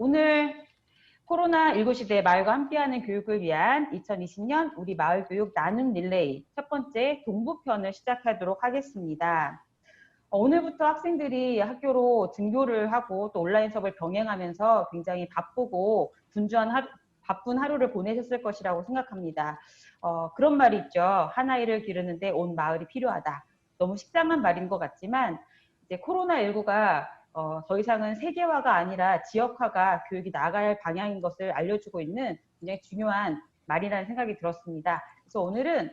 오늘 코로나19 시대 마을과 함께하는 교육을 위한 2020년 우리 마을교육 나눔 릴레이 첫 번째 동부편을 시작하도록 하겠습니다. 오늘부터 학생들이 학교로 등교를 하고 또 온라인 수업을 병행하면서 굉장히 바쁘고 바쁜 하루를 보내셨을 것이라고 생각합니다. 그런 말이 있죠. 한 아이를 기르는데 온 마을이 필요하다. 너무 식상한 말인 것 같지만 이제 코로나19가 더 이상은 세계화가 아니라 지역화가 교육이 나아가야 할 방향인 것을 알려주고 있는 굉장히 중요한 말이라는 생각이 들었습니다. 그래서 오늘은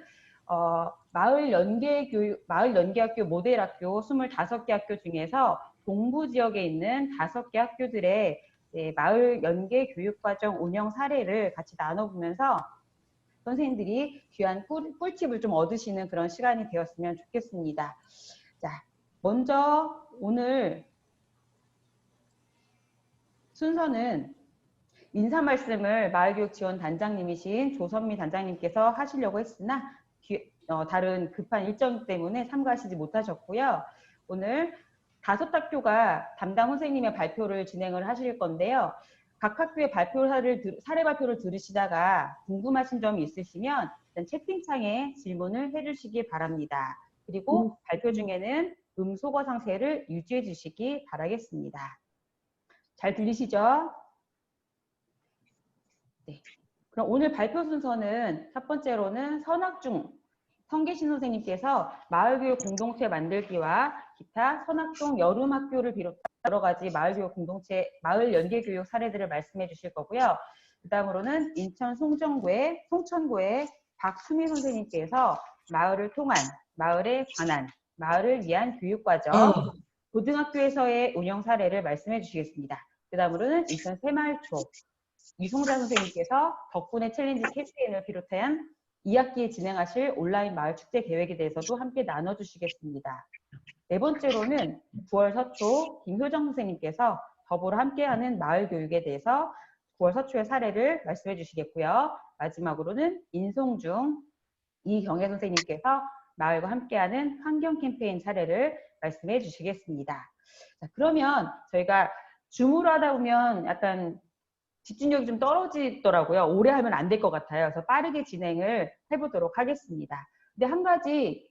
마을 연계학교 모델학교 25개 학교 중에서 동부 지역에 있는 5개 학교들의 마을 연계 교육과정 운영 사례를 같이 나눠보면서 선생님들이 귀한 꿀팁을 좀 얻으시는 그런 시간이 되었으면 좋겠습니다. 자, 먼저 오늘 순서는 인사 말씀을 마을교육지원단장님이신 조선미 단장님께서 하시려고 했으나 다른 급한 일정 때문에 참가하시지 못하셨고요. 오늘 5학교가 담당 선생님의 발표를 진행을 하실 건데요. 각 학교의 사례 발표를 들으시다가 궁금하신 점이 있으시면 채팅창에 질문을 해주시기 바랍니다. 그리고 발표 중에는 음소거 상태를 유지해 주시기 바라겠습니다. 잘 들리시죠? 네. 그럼 오늘 발표 순서는 첫 번째로는 선학중 성계신 선생님께서 마을교육 공동체 만들기와 기타 선학중 여름학교를 비롯한 여러 가지 마을 연계교육 사례들을 말씀해 주실 거고요. 그 다음으로는 인천 송천구의 박수미 선생님께서 마을을 통한, 마을에 관한, 마을을 위한 교육과정, 고등학교에서의 운영 사례를 말씀해 주시겠습니다. 그 다음으로는 인천 새마을초 이송자 선생님께서 덕분에 챌린지 캠페인을 비롯한 2학기에 진행하실 온라인 마을 축제 계획에 대해서도 함께 나눠주시겠습니다. 네 번째로는 9월 서초 김효정 선생님께서 더불어 함께하는 마을 교육에 대해서 9월 서초의 사례를 말씀해 주시겠고요. 마지막으로는 인송중 이경혜 선생님께서 마을과 함께하는 환경 캠페인 사례를 말씀해 주시겠습니다. 자, 그러면 저희가 줌으로 하다 보면 약간 집중력이 좀 떨어지더라고요. 오래 하면 안 될 것 같아요. 그래서 빠르게 진행을 해보도록 하겠습니다. 근데 한 가지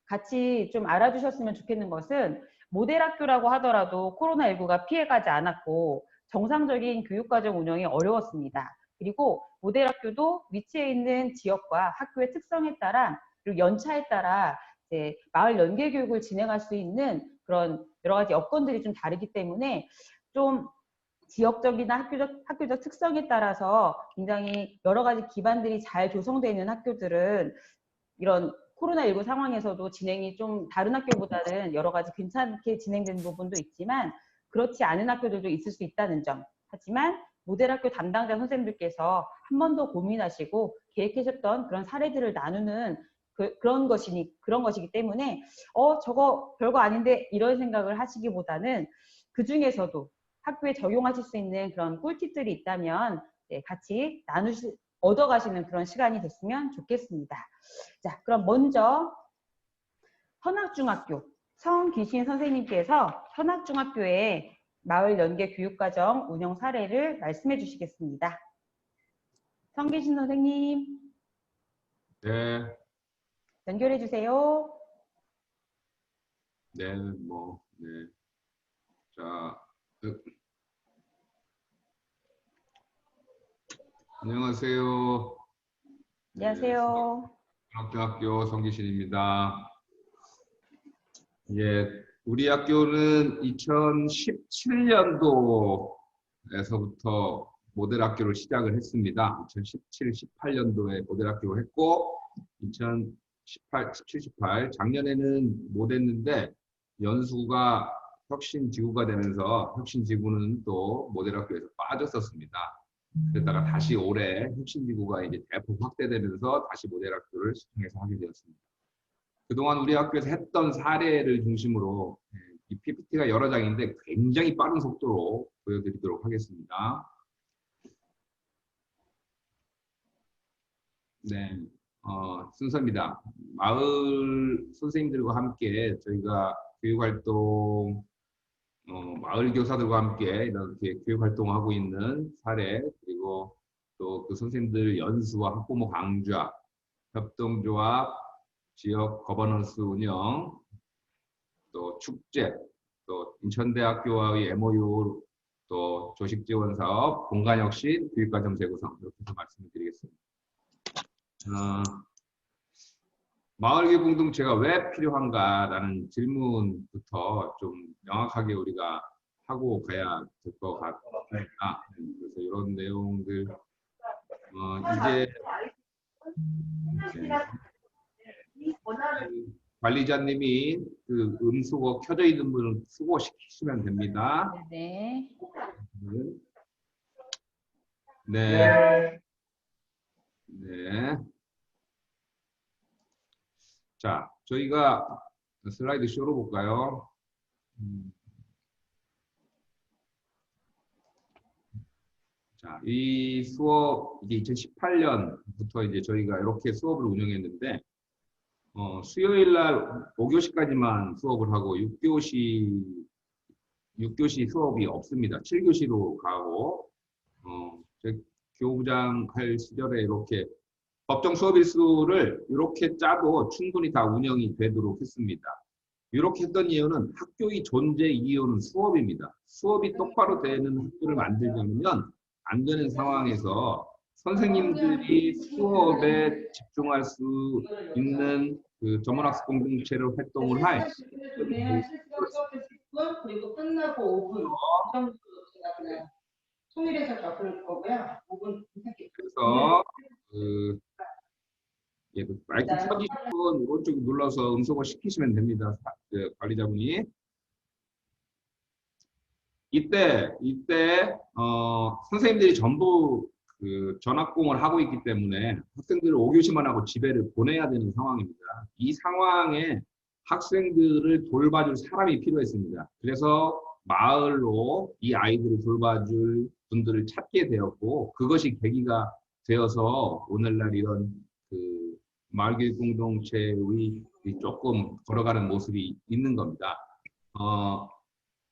같이 좀 알아주셨으면 좋겠는 것은 모델학교라고 하더라도 코로나19가 피해가지 않았고 정상적인 교육과정 운영이 어려웠습니다. 그리고 모델학교도 위치해 있는 지역과 학교의 특성에 따라 그리고 연차에 따라 이제 마을 연계 교육을 진행할 수 있는 그런 여러 가지 여건들이 좀 다르기 때문에 좀 지역적이나 학교적 특성에 따라서 굉장히 여러 가지 기반들이 잘 조성되어 있는 학교들은 이런 코로나19 상황에서도 진행이 좀 다른 학교보다는 여러 가지 괜찮게 진행되는 부분도 있지만 그렇지 않은 학교들도 있을 수 있다는 점. 하지만 모델학교 담당자 선생님들께서 한 번 더 고민하시고 계획하셨던 그런 사례들을 나누는 그런 것이기 때문에 저거 별거 아닌데 이런 생각을 하시기보다는 그 중에서도 학교에 적용하실 수 있는 그런 꿀팁들이 있다면 같이 얻어가시는 그런 시간이 됐으면 좋겠습니다. 자, 그럼 먼저 선학중학교 성기신 선생님께서 선학중학교의 마을 연계 교육과정 운영 사례를 말씀해 주시겠습니다. 성기신 선생님. 네. 연결해 주세요. 네, 네. 자, 안녕하세요. 안녕하세요. 선학중학교 성기신입니다. 우리 학교는 2017년도에서부터 모델학교를 시작을 했습니다. 2017, 18년도에 모델학교를 했고 2018, 17, 18 작년에는 못했는데 연수가 혁신지구가 되면서 혁신지구는 또 모델학교에서 빠졌었습니다. 그러다가 다시 올해 혁신지구가 이제 대폭 확대되면서 다시 모델학교를 신청해서 하게 되었습니다. 그동안 우리 학교에서 했던 사례를 중심으로 이 PPT가 여러 장인데 굉장히 빠른 속도로 보여드리도록 하겠습니다. 네, 순서입니다. 마을 선생님들과 함께 저희가 교육활동 마을 교사들과 함께 이렇게 교육 활동을 하고 있는 사례, 그리고 또 그 선생님들 연수와 학부모 강좌, 협동조합, 지역 거버넌스 운영, 또 축제, 또 인천대학교와의 MOU, 또 조식 지원 사업, 공간혁신, 교육과정 재구성 이렇게 해서 말씀을 드리겠습니다. 마을교육 공동체가 왜 필요한가라는 질문부터 좀 명확하게 우리가 하고 가야 될 것 같습니다. 그래서 이런 내용들 이제 관리자님이 그 음수거 켜져 있는 분을 수거시키시면 됩니다. 네. 네. 네. 자, 저희가 슬라이드 쇼로 볼까요? 자, 이 수업, 이게 2018년부터 이제 저희가 이렇게 수업을 운영했는데, 수요일 날 5교시까지만 수업을 하고 6교시 수업이 없습니다. 7교시로 가고, 제 교부장 할 시절에 이렇게 법정 수업 일수를 이렇게 짜도 충분히 다 운영이 되도록 했습니다. 이렇게 했던 이유는 학교의 존재 이유는 수업입니다. 수업이 똑바로 되는 학교를 만들려면 안 되는 상황에서 선생님들이 수업에 집중할 수 있는 그 전문학습 공동체로 활동을 할 그리고 끝나고 5분 정도 제가 그냥 통일해서 적을 거고요. 5분 그래서 마이크 켜지신 분 오른쪽 눌러서 음소거 시키시면 됩니다. 관리자분이. 이때 선생님들이 전부 그 전학공을 하고 있기 때문에 학생들을 5교시만 하고 집에를 보내야 되는 상황입니다. 이 상황에 학생들을 돌봐줄 사람이 필요했습니다. 그래서 마을로 이 아이들을 돌봐줄 분들을 찾게 되었고, 그것이 계기가 되어서 오늘날 이런 그 마을교육 공동체의 조금 걸어가는 모습이 있는 겁니다.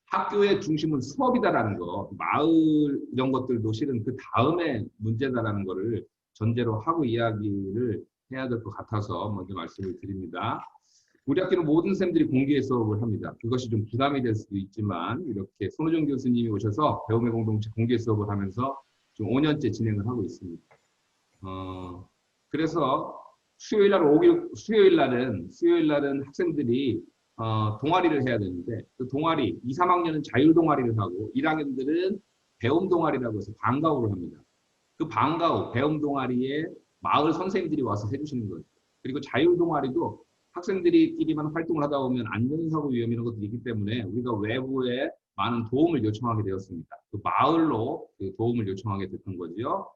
학교의 중심은 수업이다라는 거, 마을 이런 것들도 실은 그 다음에 문제다라는 거를 전제로 하고 이야기를 해야 될 것 같아서 먼저 말씀을 드립니다. 우리 학교는 모든 쌤들이 공개 수업을 합니다. 그것이 좀 부담이 될 수도 있지만 이렇게 손호정 교수님이 오셔서 배움의 공동체 공개 수업을 하면서 좀 5년째 진행을 하고 있습니다. 그래서 수요일 날은 학생들이 동아리를 해야 되는데, 그 동아리, 2, 3학년은 자율 동아리를 하고 1학년들은 배움 동아리라고 해서 방과후를 합니다. 그 방과후, 배움 동아리에 마을 선생님들이 와서 해주시는 거죠. 그리고 자율 동아리도 학생들끼리만 활동을 하다 보면 안전사고 위험 이런 것들이 있기 때문에 우리가 외부에 많은 도움을 요청하게 되었습니다. 그 마을로 그 도움을 요청하게 됐던 거죠.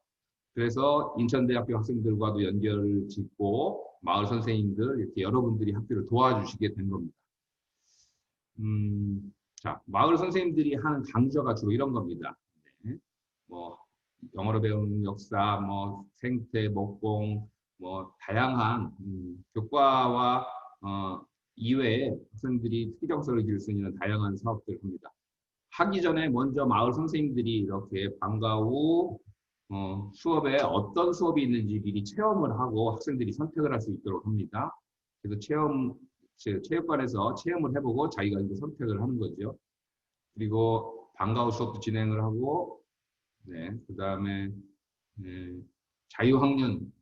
그래서 인천대학교 학생들과도 연결을 짓고 마을 선생님들 이렇게 여러분들이 학교를 도와주시게 된 겁니다. 자, 마을 선생님들이 하는 강좌가 주로 이런 겁니다. 네. 뭐 영어로 배우는 역사, 뭐 생태, 목공, 뭐 다양한 교과와 이외에 학생들이 특이정서를 기를 수 있는 다양한 사업들을 합니다. 하기 전에 먼저 마을 선생님들이 이렇게 방과 후 수업에 어떤 수업이 있는지 미리 체험을 하고 학생들이 선택을 할 수 있도록 합니다. 그래서 체육관에서 체험을 해보고 자기가 이제 선택을 하는 거죠. 그리고 방과 후 수업도 진행을 하고, 네, 그 다음에 자유학년,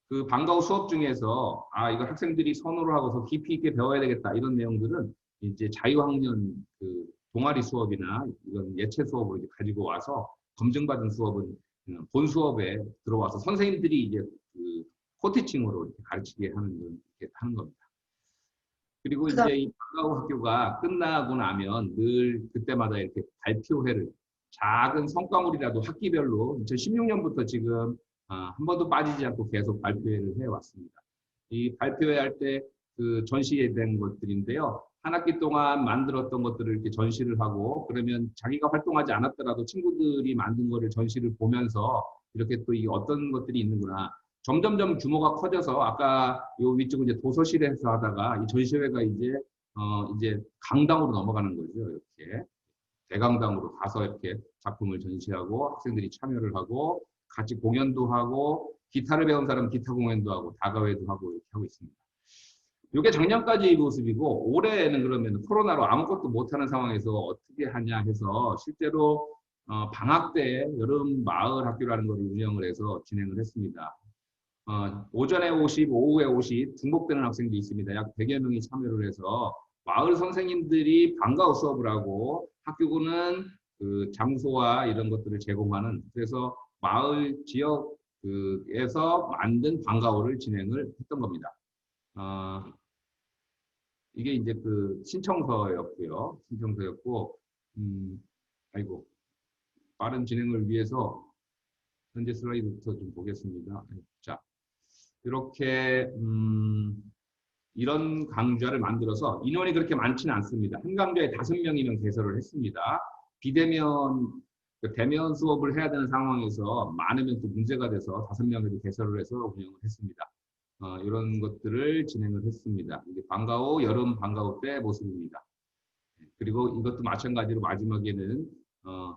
그 방과 후 수업 중에서 이거 학생들이 선호를 하고서 깊이 있게 배워야 되겠다 이런 내용들은 이제 자유학년 그 동아리 수업이나 이런 예체 수업을 이제 가지고 와서 검증받은 수업은 본 수업에 들어와서 선생님들이 이제 그 코티칭으로 이렇게 가르치게 이렇게 하는 겁니다. 그리고 이제 이 방과 후 학교가 끝나고 나면 늘 그때마다 이렇게 발표회를 작은 성과물이라도 학기별로 2016년부터 지금 한 번도 빠지지 않고 계속 발표회를 해왔습니다. 이 발표회 할 때 그 전시된 것들인데요. 한 학기 동안 만들었던 것들을 이렇게 전시를 하고, 그러면 자기가 활동하지 않았더라도 친구들이 만든 거를 전시를 보면서 이렇게 또 이 어떤 것들이 있는구나. 점점점 규모가 커져서 아까 요 위쪽은 이제 도서실에서 하다가 이 전시회가 이제 강당으로 넘어가는 거죠. 이렇게. 대강당으로 가서 이렇게 작품을 전시하고 학생들이 참여를 하고 같이 공연도 하고 기타를 배운 사람은 기타 공연도 하고 다가회도 하고 이렇게 하고 있습니다. 이게 작년까지의 모습이고 올해는 그러면 코로나로 아무것도 못하는 상황에서 어떻게 하냐 해서 실제로 방학 때 여름 마을 학교라는 걸 운영을 해서 진행을 했습니다. 오전에 50, 오후에 50 중복되는 학생들이 있습니다. 약 100여 명이 참여를 해서 마을 선생님들이 방과후 수업을 하고 학교군은 그 장소와 이런 것들을 제공하는 그래서 마을 지역에서 만든 방과후를 진행을 했던 겁니다. 이게 이제 그 신청서였고요. 신청서였고, 아이고, 빠른 진행을 위해서 현재 슬라이드부터 좀 보겠습니다. 자, 이렇게 이런 강좌를 만들어서 인원이 그렇게 많지는 않습니다. 한 강좌에 5명이면 개설을 했습니다. 비대면, 대면 수업을 해야 되는 상황에서 많으면 또 문제가 돼서 5명으로 개설을 해서 운영을 했습니다. 이런 것들을 진행을 했습니다. 이게 방과후, 여름 방과후 때 모습입니다. 그리고 이것도 마찬가지로 마지막에는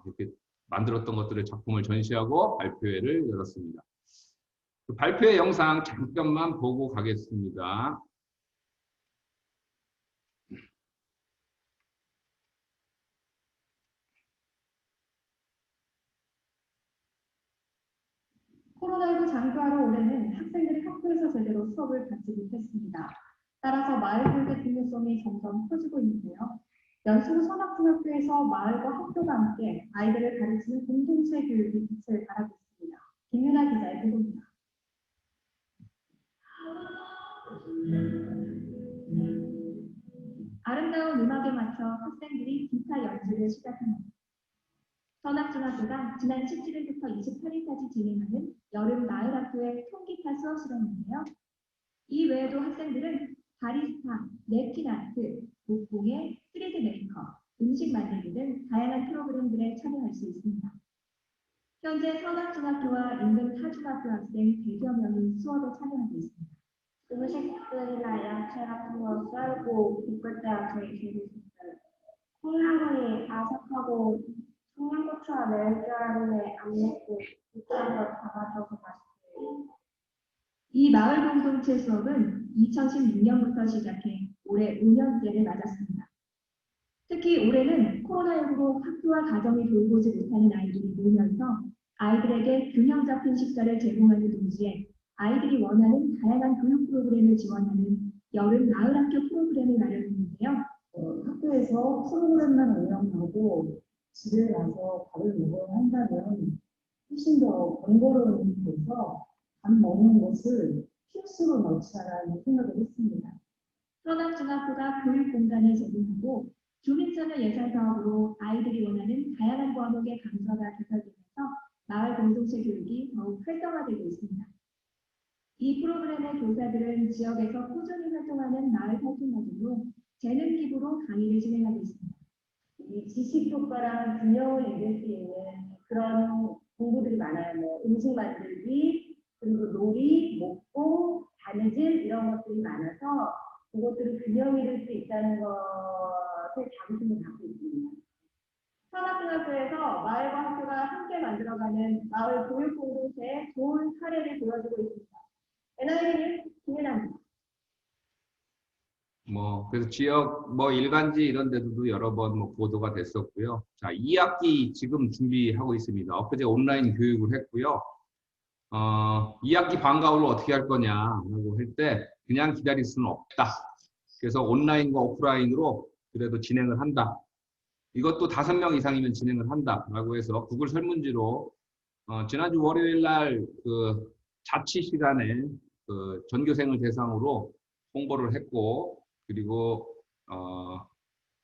이렇게 만들었던 것들을 작품을 전시하고 발표회를 열었습니다. 그 발표회 영상 잠깐만 보고 가겠습니다. 코로나19 장기화로 올해는 학생들이 학교에서 제대로 수업을 받지 못했습니다. 따라서 마을 교육의 중요성이 점점 커지고 있는데요. 연수구 선학중학교에서 마을과 학교가 함께 아이들을 가르치는 공동체 교육이 빛을 발하고 있습니다. 김윤아 기자의 보도입니다. 아름다운 음악에 맞춰 학생들이 기타 연주를 시작합니다. 선학중학교가 지난 17일부터 28일까지 진행하는 여름 마을학교의 통기타 수업 실험인데요. 이 외에도 학생들은 바리스타, 냅킨 아트, 목공예, 3D 메이커, 음식 만들기 등 다양한 프로그램들에 참여할 수 있습니다. 현재 선학중학교와 인근 타중학교 학생 100여 명이 수업에 참여하고 있습니다. 음식들이나 야채 같은 거 썰고 볶을 때가 제일 재밌었어요. 콩나물이 아삭하고 청양고추와 매운탕에 안 맵고 고추장을 담아줘서 맛있어요. 이 마을 공동체 수업은 2016년부터 시작해 올해 5년째를 맞았습니다. 특히 올해는 코로나19로 학교와 가정이 돌보지 못하는 아이들이 늘면서 아이들에게 균형 잡힌 식사를 제공하는 동시에 아이들이 원하는 다양한 교육 프로그램을 지원하는 여름 마을학교 프로그램을 마련했는데요. 학교에서 프로그램만 운영하고 집에 가서 밥을 먹어야 한다면 훨씬 더 번거로운 데서 밥 먹는 것을 필수로 넣자라는 생각을 했습니다. 선학중학교가 교육 공간을 제공하고 주민참여 예산 사업으로 아이들이 원하는 다양한 과목의 강좌가 개설되면서 마을 공동체 교육이 더욱 활성화되고 있습니다. 이 프로그램의 교사들은 지역에서 꾸준히 활동하는 마을 활동가들로 재능 기부로 강의를 진행하고 있습니다. 이 지식 효과랑 균형을 이룰 수 있는 그런 공부들이 많아요. 뭐 음식 만들기, 그리고 놀이, 목공, 바느질 이런 것들이 많아서 그것들을 균형 이룰 수 있다는 것에 자부심을 갖고 있습니다. 선학중학교에서 마을과 학교가 함께 만들어가는 마을 교육 공동체의 좋은 사례를 보여주고 있습니다. NIN은 김혜나입니다. 그래서 지역, 일간지 이런 데도 여러 번 보도가 됐었고요. 자, 2학기 지금 준비하고 있습니다. 엊그제 온라인 교육을 했고요. 2학기 방과후를 어떻게 할 거냐라고 할 때 그냥 기다릴 수는 없다. 그래서 온라인과 오프라인으로 그래도 진행을 한다. 이것도 5명 이상이면 진행을 한다라고 해서 구글 설문지로 지난주 월요일 날 그 자취 시간에 그 전교생을 대상으로 홍보를 했고 그리고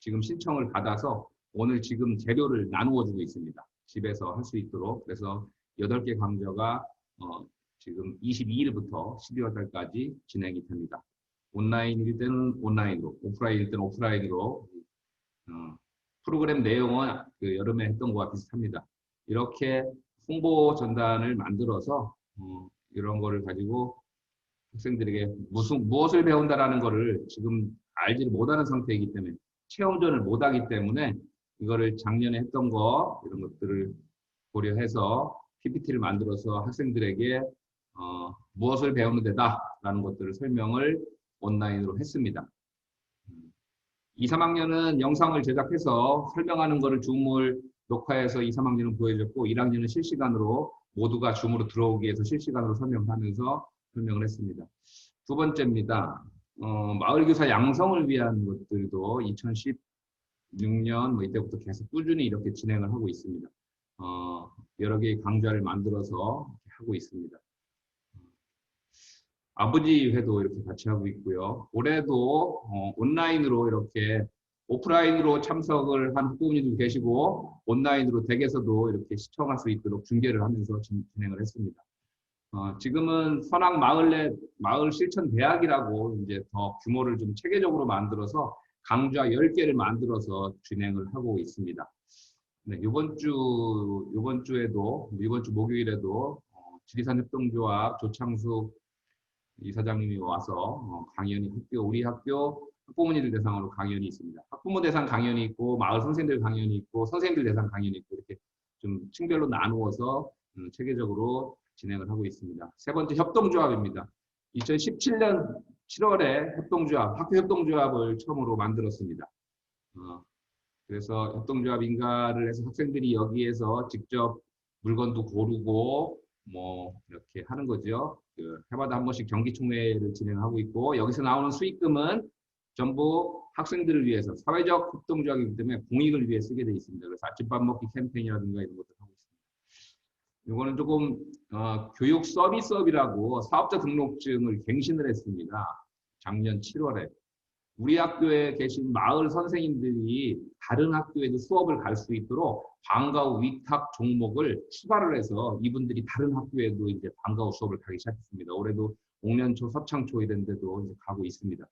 지금 신청을 받아서 오늘 지금 재료를 나누어 주고 있습니다. 집에서 할 수 있도록. 그래서 8개 강좌가 지금 22일부터 12월 달까지 진행이 됩니다. 온라인일 때는 온라인으로, 오프라인일 때는 오프라인으로 프로그램 내용은 그 여름에 했던 것과 비슷합니다. 이렇게 홍보 전단을 만들어서 이런 거를 가지고 학생들에게 무엇을 배운다라는 거를 지금 알지 못하는 상태이기 때문에 체험전을 못하기 때문에 이거를 작년에 했던 거 이런 것들을 고려해서 PPT를 만들어서 학생들에게 무엇을 배우는 데다라는 것들을 설명을 온라인으로 했습니다. 2, 3학년은 영상을 제작해서 설명하는 것을 줌을 녹화해서 2, 3학년은 보여줬고 1학년은 실시간으로 모두가 줌으로 들어오기 위해서 실시간으로 설명하면서 설명을 했습니다. 두 번째입니다. 마을교사 양성을 위한 것들도 2016년 뭐 이때부터 계속 꾸준히 이렇게 진행을 하고 있습니다. 여러 개의 강좌를 만들어서 하고 있습니다. 아버지 회도 이렇게 같이 하고 있고요. 올해도 온라인으로 이렇게 오프라인으로 참석을 한 학부모님도 계시고 온라인으로 댁에서도 이렇게 시청할 수 있도록 중계를 하면서 진행을 했습니다. 지금은 선악 마을 실천 대학이라고 이제 더 규모를 좀 체계적으로 만들어서 강좌 10개를 만들어서 진행을 하고 있습니다. 네, 이번 주 목요일에도 지리산협동조합 조창숙 이사장님이 와서 강연이 우리 학교 학부모님들 대상으로 강연이 있습니다. 학부모 대상 강연이 있고 마을 선생님들 강연이 있고 선생님들 대상 강연이 있고 이렇게 좀 층별로 나누어서 체계적으로 진행을 하고 있습니다. 세 번째 협동조합입니다. 2017년 7월에 학교 협동조합을 처음으로 만들었습니다. 그래서 협동조합 인가를 해서 학생들이 여기에서 직접 물건도 고르고 뭐 이렇게 하는 거죠. 해마다 한 번씩 경기총회를 진행하고 있고 여기서 나오는 수익금은 전부 학생들을 위해서 사회적 협동조합이기 때문에 공익을 위해 쓰게 되어 있습니다. 그래서 아침밥 먹기 캠페인이라든가 이런 것들 하고 있습니다. 이거는 조금 교육 서비스업이라고 사업자 등록증을 갱신을 했습니다. 작년 7월에. 우리 학교에 계신 마을 선생님들이 다른 학교에도 수업을 갈 수 있도록 방과 후 위탁 종목을 추가를 해서 이분들이 다른 학교에도 이제 방과 후 수업을 가기 시작했습니다. 올해도 옥년초, 서창초 이런 데도 이제 가고 있습니다.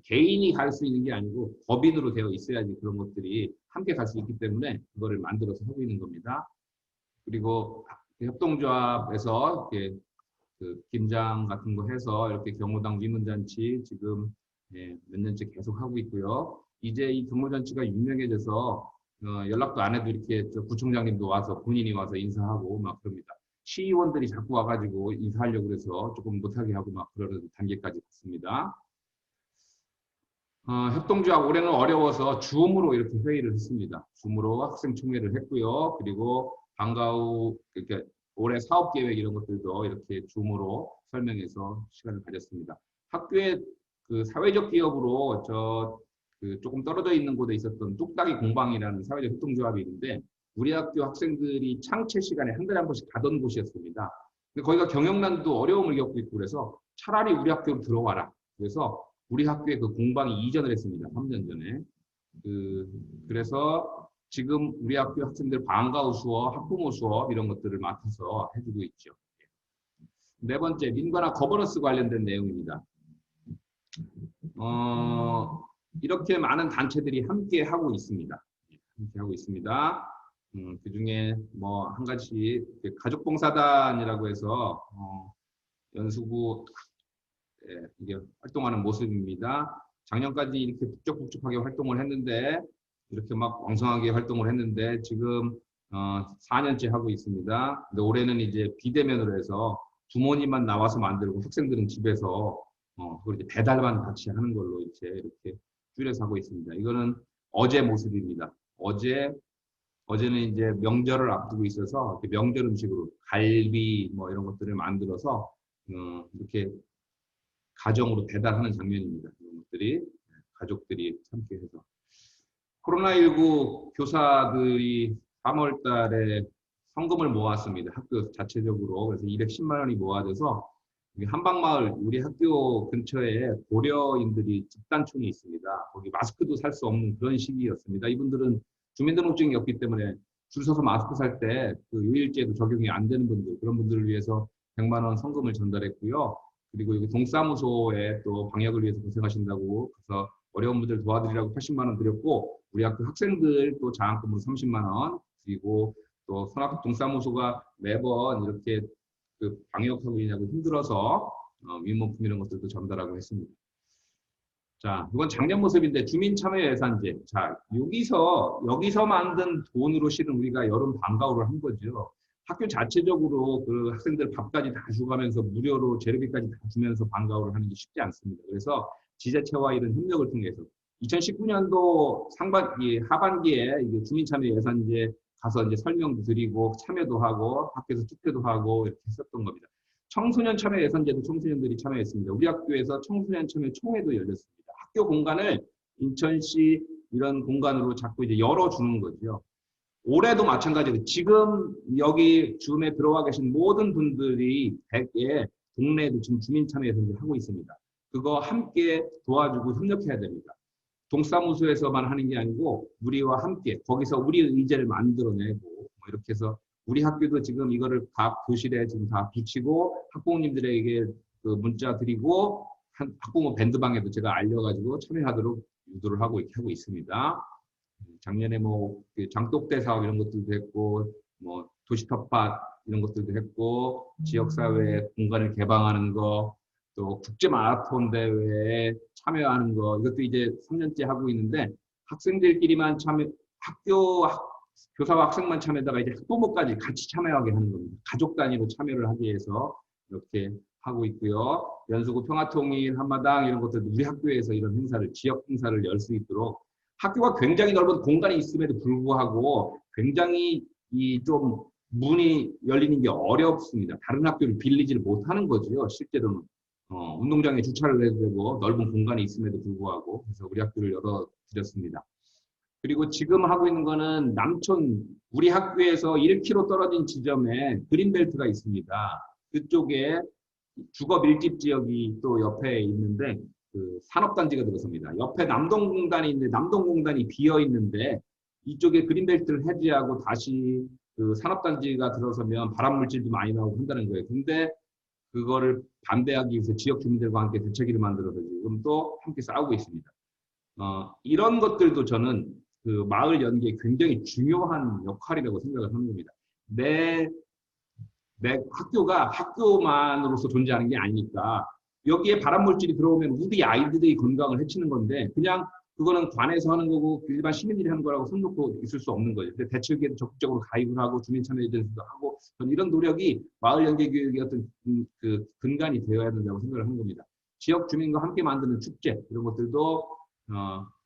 개인이 갈 수 있는 게 아니고 법인으로 되어 있어야지 그런 것들이 함께 갈 수 있기 때문에 그거를 만들어서 하고 있는 겁니다. 그리고 협동조합에서 이렇게 김장 같은 거 해서 이렇게 경호당 위문잔치 지금 몇 년째 계속 하고 있고요. 이제 이 경호잔치가 유명해져서 연락도 안 해도 이렇게 구청장님도 와서 본인이 와서 인사하고 막 그럽니다. 시의원들이 자꾸 와가지고 인사하려고 그래서 조금 못하게 하고 막 그러는 단계까지 갔습니다. 협동조합 올해는 어려워서 줌으로 이렇게 회의를 했습니다. 줌으로 학생 총회를 했고요. 그리고 방과 후 이렇게 올해 사업 계획 이런 것들도 이렇게 줌으로 설명해서 시간을 가졌습니다. 학교에 사회적 기업으로 조금 떨어져 있는 곳에 있었던 뚝딱이 공방이라는 사회적 협동조합이 있는데 우리 학교 학생들이 창체 시간에 한 달에 한 번씩 가던 곳이었습니다. 근데 거기가 경영난도 어려움을 겪고 있고 그래서 차라리 우리 학교로 들어와라. 그래서 우리 학교에 그 공방이 이전을 했습니다. 3년 전에. 그래서 지금 우리 학교 학생들 방과 후 수업, 학부모 수업 이런 것들을 맡아서 해주고 있죠. 네 번째, 민관화 거버넌스 관련된 내용입니다. 이렇게 많은 단체들이 함께 하고 있습니다. 그 중에 뭐 한 가지 가족봉사단이라고 해서 연수구 이게 활동하는 모습입니다. 작년까지 이렇게 북적북적하게 활동을 했는데 이렇게 막 왕성하게 활동을 했는데 지금 4년째 하고 있습니다. 근데 올해는 이제 비대면으로 해서 부모님만 나와서 만들고 학생들은 집에서 그걸 이제 배달만 같이 하는 걸로 이렇게 줄여서 하고 있습니다. 이거는 어제 모습입니다. 어제는 이제 명절을 앞두고 있어서 명절 음식으로 갈비 뭐 이런 것들을 만들어서 이렇게 가정으로 배달하는 장면입니다. 이런 것들이 가족들이 함께해서 코로나19 교사들이 3월 달에 성금을 모았습니다. 학교 자체적으로. 그래서 210만 원이 모아져서 한방마을 우리 학교 근처에 고려인들이 집단촌이 있습니다. 거기 마스크도 살 수 없는 그런 시기였습니다. 이분들은 주민등록증이 없기 때문에 줄 서서 마스크 살 때 그 요일제도 적용이 안 되는 분들, 그런 분들을 위해서 100만 원 성금을 전달했고요. 그리고 여기 동사무소에 또 방역을 위해서 고생하신다고 그래서 어려운 분들 도와드리라고 80만 원 드렸고 우리 학교 학생들 또 장학금으로 30만 원 그리고 또 선학교 동사무소가 매번 이렇게 방역하고 있냐고 힘들어서 위문품 이런 것들도 전달하고 했습니다. 자, 이건 작년 모습인데 주민참여예산제. 자, 여기서 만든 돈으로 실은 우리가 여름 방과후를 한 거죠. 학교 자체적으로 그 학생들 밥까지 다 주가면서 무료로 재료비까지 다 주면서 방과후를 하는 게 쉽지 않습니다. 그래서 지자체와 이런 협력을 통해서 2019년도 하반기에 이게 주민참여예산제 가서 이제 설명도 드리고 참여도 하고 학교에서 투표도 하고 이렇게 했었던 겁니다. 청소년 참여 예산제도 청소년들이 참여했습니다. 우리 학교에서 청소년 참여 총회도 열렸습니다. 학교 공간을 인천시 이런 공간으로 자꾸 이제 열어주는 거죠. 올해도 마찬가지로 지금 여기 줌에 들어와 계신 모든 분들이 100개 동네에도 지금 주민참여예산제를 하고 있습니다. 그거 함께 도와주고 협력해야 됩니다. 동사무소에서만 하는 게 아니고 우리와 함께 거기서 우리의 의제를 만들어내고 뭐 이렇게 해서 우리 학교도 지금 이거를 각 교실에 지금 다 붙이고 학부모님들에게 그 문자 드리고 학부모 밴드방에도 제가 알려가지고 참여하도록 유도를 하고 이렇게 하고 있습니다. 작년에 뭐 장독대 사업 이런 것들도 했고 뭐 도시텃밭 이런 것들도 했고 지역사회 공간을 개방하는 거 또 국제 마라톤 대회에 참여하는 거 이것도 이제 3년째 하고 있는데 학생들끼리만 참여 교사와 학생만 참여하다가 이제 학부모까지 같이 참여하게 하는 겁니다. 가족 단위로 참여를 하기 위해서 이렇게 하고 있고요. 연수구 평화통일 한마당 이런 것들도 우리 학교에서 이런 행사를 지역 행사를 열 수 있도록 학교가 굉장히 넓은 공간이 있음에도 불구하고 굉장히 이 좀 문이 열리는 게 어렵습니다. 다른 학교를 빌리지를 못하는 거죠. 실제로는 운동장에 주차를 해도 되고 넓은 공간이 있음에도 불구하고 그래서 우리 학교를 열어드렸습니다. 그리고 지금 하고 있는 거는 남촌 우리 학교에서 1km 떨어진 지점에 그린벨트가 있습니다. 그쪽에 주거 밀집 지역이 또 옆에 있는데 그 산업단지가 들어섭니다. 옆에 남동공단이 있는데 남동공단이 비어 있는데 이쪽에 그린벨트를 해제하고 다시 그 산업단지가 들어서면 발암물질도 많이 나오고 한다는 거예요. 근데 그거를 반대하기 위해서 지역 주민들과 함께 대책위를 만들어서 지금 또 함께 싸우고 있습니다. 이런 것들도 저는 그 마을 연계에 굉장히 중요한 역할이라고 생각을 하는 겁니다. 내 학교가 학교만으로서 존재하는 게 아니니까 여기에 발암물질이 들어오면 우리 아이들의 건강을 해치는 건데 그냥 그거는 관에서 하는 거고 일반 시민들이 하는 거라고 손 놓고 있을 수 없는 거죠. 근데 대책위에도 적극적으로 가입을 하고 주민참여에대해서도 하고 저는 이런 노력이 마을 연계 교육의 어떤 그 근간이 되어야 된다고 생각을 하는 겁니다. 지역 주민과 함께 만드는 축제 이런 것들도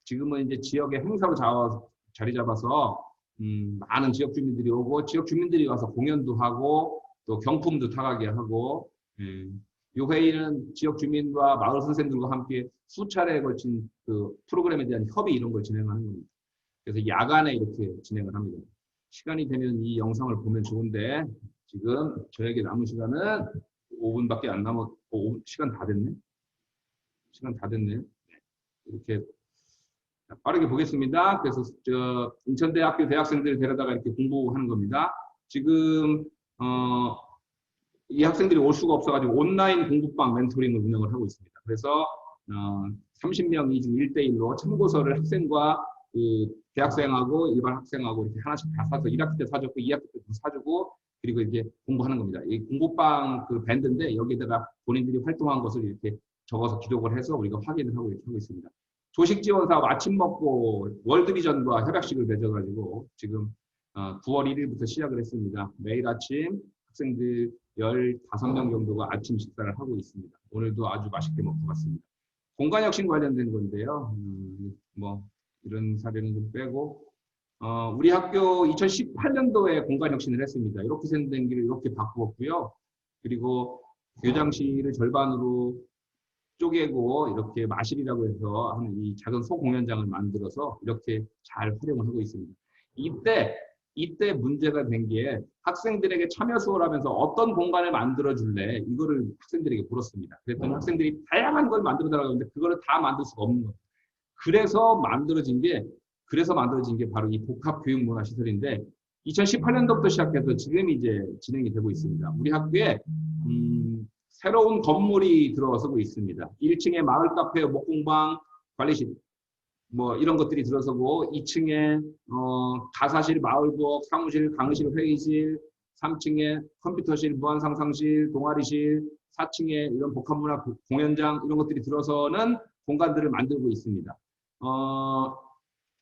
지금은 이제 지역의 행사로 자리 잡아서 많은 지역 주민들이 오고 지역 주민들이 와서 공연도 하고 또 경품도 타가게 하고 이 회의는 지역 주민과 마을 선생들과 함께 수차례에 걸친 그 프로그램에 대한 협의 이런 걸 진행하는 겁니다. 그래서 야간에 이렇게 진행을 합니다. 시간이 되면 이 영상을 보면 좋은데 지금 저에게 남은 시간은 5분밖에 안 남았고 시간 다 됐네. 시간 다 됐네요. 이렇게 빠르게 보겠습니다. 그래서 인천대학교 대학생들 데려다가 이렇게 공부하는 겁니다. 지금 이 학생들이 올 수가 없어가지고 온라인 공부방 멘토링을 운영을 하고 있습니다. 그래서 30명이 지금 1대1로 참고서를 학생과 그 대학생하고 일반 학생하고 이렇게 하나씩 다 사서 1학기 때 사줬고 2학기 때도 사주고 그리고 이렇게 공부하는 겁니다. 이 공부방 그 밴드인데 여기다가 본인들이 활동한 것을 이렇게 적어서 기록을 해서 우리가 확인을 하고 이렇게 하고 있습니다. 조식 지원 사업 아침 먹고 월드비전과 협약식을 맺어가지고 지금 9월 1일부터 시작을 했습니다. 매일 아침 학생들 15명 정도가 아침 식사를 하고 있습니다. 오늘도 아주 맛있게 먹고 갔습니다. 공간혁신 관련된 건데요. 뭐 이런 사례는 좀 빼고 우리 학교 2018년도에 공간혁신을 했습니다. 이렇게 생긴 길을 이렇게 바꾸었고요. 그리고 교장실을 절반으로 쪼개고 이렇게 마실이라고 해서 하는 이 작은 소공연장을 만들어서 이렇게 잘 활용을 하고 있습니다. 이때 문제가 된 게 학생들에게 참여 수업을 하면서 어떤 공간을 만들어 줄래 이거를 학생들에게 물었습니다. 그랬더니 학생들이 다양한 걸 만들어 달라고 하는데 그거를 다 만들 수가 없는 거예요. 그래서 만들어진 게 바로 이 복합교육문화시설인데 2018년도부터 시작해서 지금 이제 진행이 되고 있습니다. 우리 학교에 새로운 건물이 들어서고 있습니다. 1층에 마을 카페, 목공방, 관리실 뭐 이런 것들이 들어서고 2층에 가사실, 마을부엌, 사무실, 강의실, 회의실, 3층에 컴퓨터실, 무한상상실, 동아리실, 4층에 이런 복합문화 공연장 이런 것들이 들어서는 공간들을 만들고 있습니다.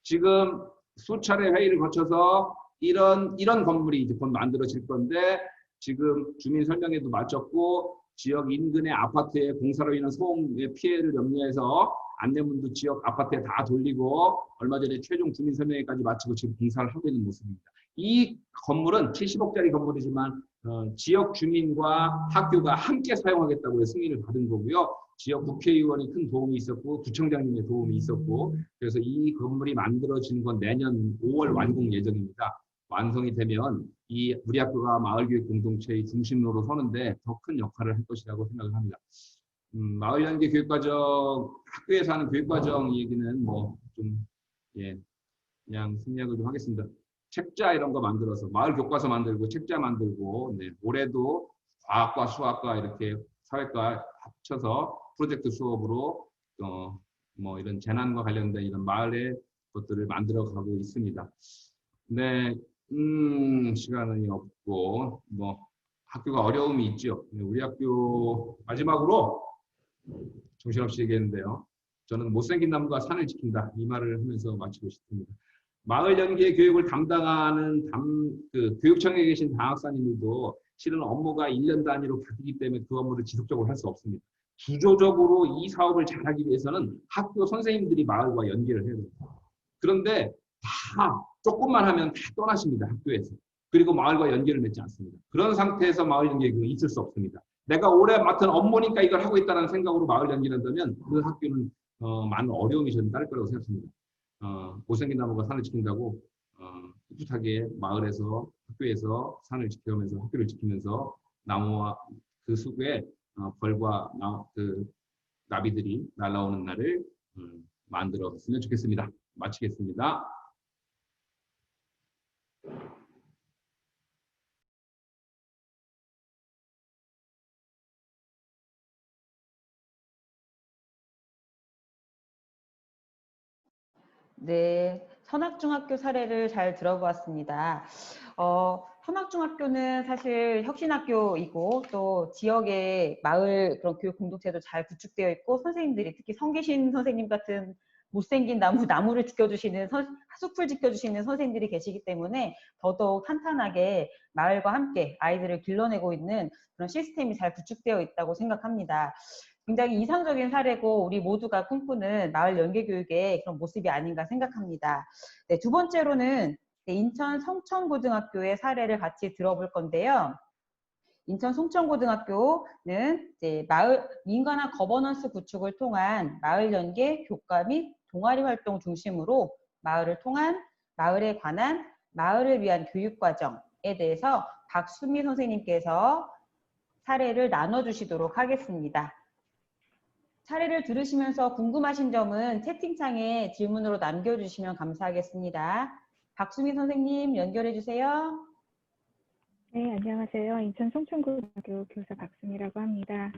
지금 수차례 회의를 거쳐서 이런 건물이 이제 곧 만들어질 건데 지금 주민 설명회도 마쳤고 지역 인근의 아파트의 공사로 인한 소음의 피해를 염려해서 안내문도 지역 아파트에 다 돌리고 얼마 전에 최종 주민 설명회까지 마치고 지금 공사를 하고 있는 모습입니다. 이 건물은 70억짜리 건물이지만 지역 주민과 학교가 함께 사용하겠다고 해서 승인을 받은 거고요. 지역 국회의원이 큰 도움이 있었고 구청장님의 도움이 있었고 그래서 이 건물이 만들어지는 건 내년 5월 완공 예정입니다. 완성이 되면 이 우리 학교가 마을교육 공동체의 중심으로 서는데 더 큰 역할을 할 것이라고 생각을 합니다. 마을 연계 교육과정, 학교에서 하는 교육과정 얘기는 뭐 좀 그냥 생략을 좀 하겠습니다. 책자 이런 거 만들어서 마을 교과서 만들고 책자 만들고 올해도 과학과 수학과 이렇게 사회과 합쳐서 프로젝트 수업으로 뭐 이런 재난과 관련된 이런 마을의 것들을 만들어 가고 있습니다. 네, 시간이 없고 뭐 학교가 어려움이 있죠. 우리 학교 마지막으로 정신없이 얘기했는데요. 저는 못생긴 나무가 산을 지킨다 이 말을 하면서 마치고 싶습니다. 마을 연계 교육을 담당하는 교육청에 계신 담학사님들도 실은 업무가 1년 단위로 바뀌기 때문에 그 업무를 지속적으로 할 수 없습니다. 구조적으로 이 사업을 잘하기 위해서는 학교 선생님들이 마을과 연계를 해야 됩니다. 그런데 다 조금만 하면 다 떠나십니다. 학교에서. 그리고 마을과 연계를 맺지 않습니다. 그런 상태에서 마을 연계 교육은 있을 수 없습니다. 내가 올해 맡은 업무니까 이걸 하고 있다는 생각으로 마을 연계를 한다면 그 학교는 많은 어려움이 저는 따를 거라고 생각합니다. 못생긴 나무가 산을 지킨다고 꿋꿋하게 마을에서 학교에서 산을 지켜가면서 학교를 지키면서 나무와 그 숲에 벌과 나비들이 날아오는 날을 만들었으면 좋겠습니다. 마치겠습니다. 네, 선악중학교 사례를 잘 들어보았습니다. 선악중학교는 사실 혁신학교이고 또 지역의 마을 그런 교육 공동체도 잘 구축되어 있고 선생님들이 특히 성계신 선생님 같은 못생긴 나무를 지켜주시는 숲을 지켜주시는 선생님들이 계시기 때문에 더더욱 탄탄하게 마을과 함께 아이들을 길러내고 있는 그런 시스템이 잘 구축되어 있다고 생각합니다. 굉장히 이상적인 사례고 우리 모두가 꿈꾸는 마을 연계교육의 그런 모습이 아닌가 생각합니다. 네, 두 번째로는 인천 성천고등학교의 사례를 같이 들어볼 건데요. 인천 송천고등학교는 이제 민관화 거버넌스 구축을 통한 마을 연계 교과 및 동아리 활동 중심으로 마을에 관한 마을을 위한 교육 과정에 대해서 박수미 선생님께서 사례를 나눠주시도록 하겠습니다. 사례를 들으시면서 궁금하신 점은 채팅창에 질문으로 남겨주시면 감사하겠습니다. 박수미 선생님 연결해 주세요. 네, 안녕하세요. 인천 송천고등학교 교사 박수미라고 합니다.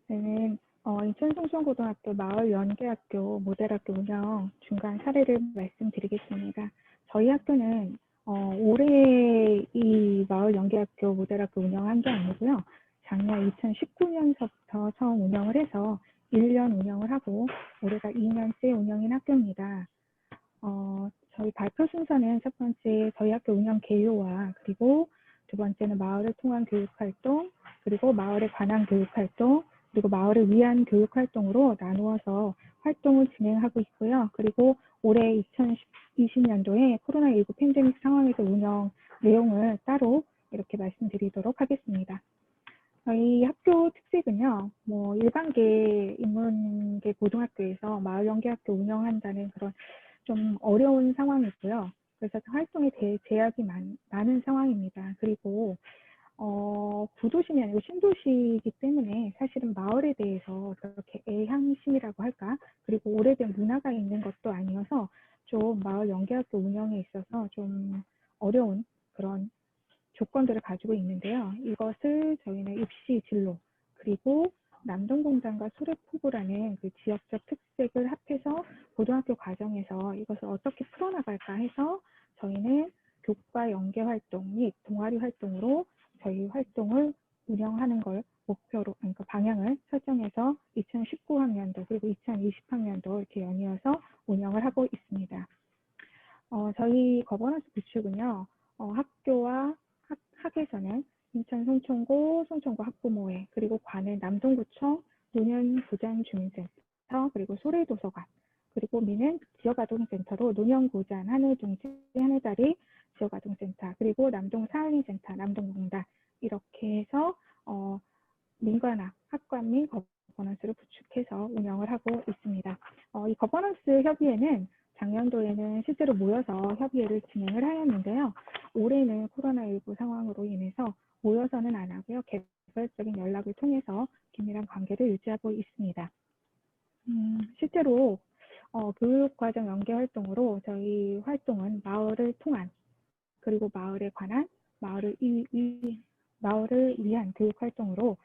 저는 인천 송천고등학교 마을연계학교 모델학교 운영 중간 사례를 말씀드리겠습니다. 저희 학교는 올해 이 마을연계학교 모델학교 운영한 게 아니고요. 작년 2019년서부터 처음 운영을 해서 1년 운영을 하고 올해가 2년째 운영인 학교입니다. 저희 발표 순서는 첫 번째 저희 학교 운영 개요와 그리고 두 번째는 마을을 통한 교육활동, 그리고 마을에 관한 교육활동, 그리고 마을을 위한 교육활동으로 나누어서 활동을 진행하고 있고요. 그리고 올해 2020년도에 코로나19 팬데믹 상황에서 운영 내용을 따로 이렇게 말씀드리도록 하겠습니다. 저희 학교 특색은요, 뭐 일반계 인문계 고등학교에서 마을연계학교 운영한다는 그런 좀 어려운 상황이고요. 그래서 활동에 제약이 많은 상황입니다. 그리고 구도심이 아니고 신도시이기 때문에 사실은 마을에 대해서 그렇게 애향심이라고 할까? 그리고 오래된 문화가 있는 것도 아니어서 좀 마을 연계학교 운영에 있어서 좀 어려운 그런 조건들을 가지고 있는데요. 이것을 저희는 입시 진로 그리고 남동공단과 소래포구라는 그 지역적 특색을 합해서 고등학교 과정에서 이것을 어떻게 풀어나갈까 해서 저희는 수학교과 연계 활동 및 동아리 활동으로 저희 활동을 운영하는 걸 목표로, 그러니까 방향을 설정해서 2019학년도 그리고 2020학년도 이렇게 연이어서 운영을 하고 있습니다. 저희 거버넌스 구축은요, 학교와 학에서는 인천 송천고, 송천고 학부모회, 그리고 관내 남동구청, 노년구잔주민센터, 그리고 소래도서관, 그리고 미는 지역아동센터로 노년구잔, 하늘둥지, 하늘다리 지역아동센터, 그리고 남동사회센터, 남동농단 이렇게 해서 민관학, 학관 및 거버넌스를 구축해서 운영을 하고 있습니다. 이 거버넌스 협의회는 작년도에는 실제로 모여서 협의회를 진행을 하였는데요. 올해는 코로나19 상황으로 인해서 모여서는 안 하고요. 개별적인 연락을 통해서 긴밀한 관계를 유지하고 있습니다. 실제로 교육과정 연계 활동으로 저희 활동은 마을을 통한 그리고 마을에 관한 마을을 위한 교육 활동으로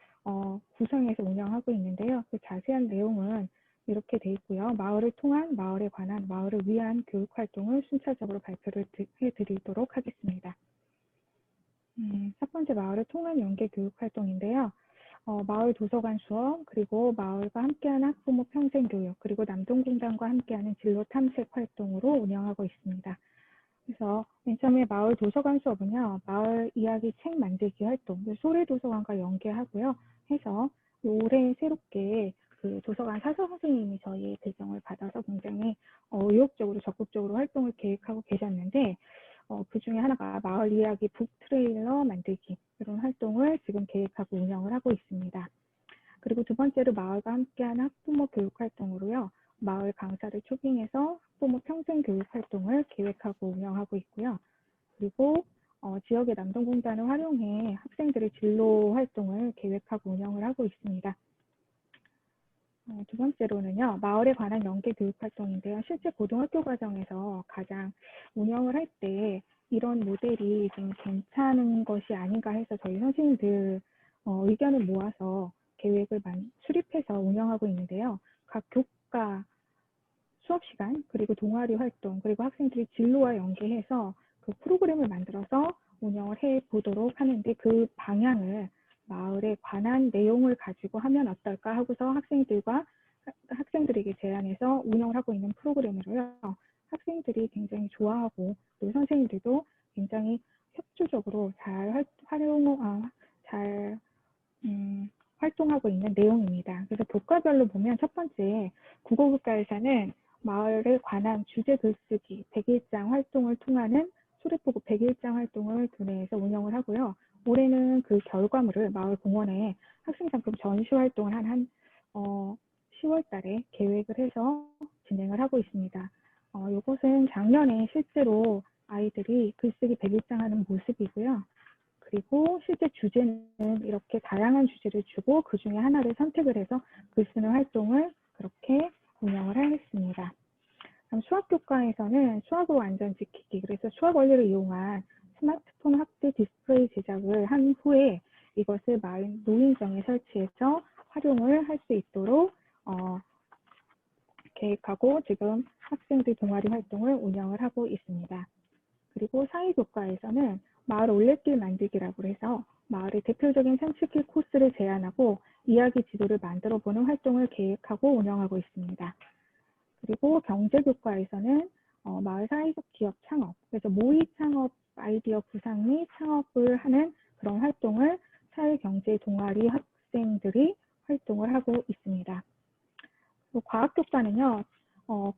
구성해서 운영하고 있는데요. 그 자세한 내용은 이렇게 돼 있고요. 마을을 통한, 마을에 관한, 마을을 위한 교육 활동을 순차적으로 발표를 해드리도록 하겠습니다. 첫 번째 마을을 통한 연계 교육 활동인데요. 마을 도서관 수업, 그리고 마을과 함께하는 학부모 평생교육, 그리고 남동공단과 함께하는 진로 탐색 활동으로 운영하고 있습니다. 그래서 맨 처음에 마을 도서관 수업은요, 마을 이야기 책 만들기 활동, 소래도서관과 연계하고요. 해서 올해 새롭게 그 도서관 사서 선생님이 저희 배정을 받아서 굉장히 의욕적으로 적극적으로 활동을 계획하고 계셨는데 그 중에 하나가 마을 이야기 북 트레일러 만들기 이런 활동을 지금 계획하고 운영을 하고 있습니다. 그리고 두 번째로 마을과 함께하는 학부모 교육 활동으로요. 마을 강사를 초빙해서 학부모 평생 교육 활동을 계획하고 운영하고 있고요. 그리고 지역의 남동공단을 활용해 학생들의 진로 활동을 계획하고 운영을 하고 있습니다. 두 번째로는요, 마을에 관한 연계 교육 활동인데요. 실제 고등학교 과정에서 가장 운영을 할 때 이런 모델이 좀 괜찮은 것이 아닌가 해서 저희 선생님들 의견을 모아서 계획을 수립해서 운영하고 있는데요. 각 교과 수업 시간, 그리고 동아리 활동, 그리고 학생들이 진로와 연계해서 그 프로그램을 만들어서 운영을 해 보도록 하는데 그 방향을 마을에 관한 내용을 가지고 하면 어떨까 하고서 학생들에게 제안해서 운영을 하고 있는 프로그램이고요. 학생들이 굉장히 좋아하고 또 선생님들도 굉장히 협조적으로 잘 활동하고 있는 내용입니다. 그래서 교과별로 보면 첫 번째 국어교과에서는 마을에 관한 주제 글쓰기 100일장 활동을 통하는 소래포구 100일장 활동을 도내에서 운영을 하고요. 올해는 그 결과물을 마을 공원에 학생상품 전시 활동을 한 10월 달에 계획을 해서 진행을 하고 있습니다. 이것은 작년에 실제로 아이들이 글쓰기 100일장 하는 모습이고요. 그리고 실제 주제는 이렇게 다양한 주제를 주고 그 중에 하나를 선택을 해서 글 쓰는 활동을 그렇게 운영을 하겠습니다. 그럼 수학교과에서는 수학으로 안전 지키기, 그래서 수학 원리를 이용한 스마트폰 확대 디스플레이 제작을 한 후에 이것을 마을 노인정에 설치해서 활용을 할 수 있도록 계획하고 지금 학생들 동아리 활동을 운영을 하고 있습니다. 그리고 상위교과에서는 마을 올레길 만들기라고 해서 마을의 대표적인 산책길 코스를 제안하고 이야기 지도를 만들어 보는 활동을 계획하고 운영하고 있습니다. 그리고 경제교과에서는 마을 사회적 기업 창업, 그래서 모의 창업 아이디어 구상 및 창업을 하는 그런 활동을 사회경제 동아리 학생들이 활동을 하고 있습니다. 과학교과는요,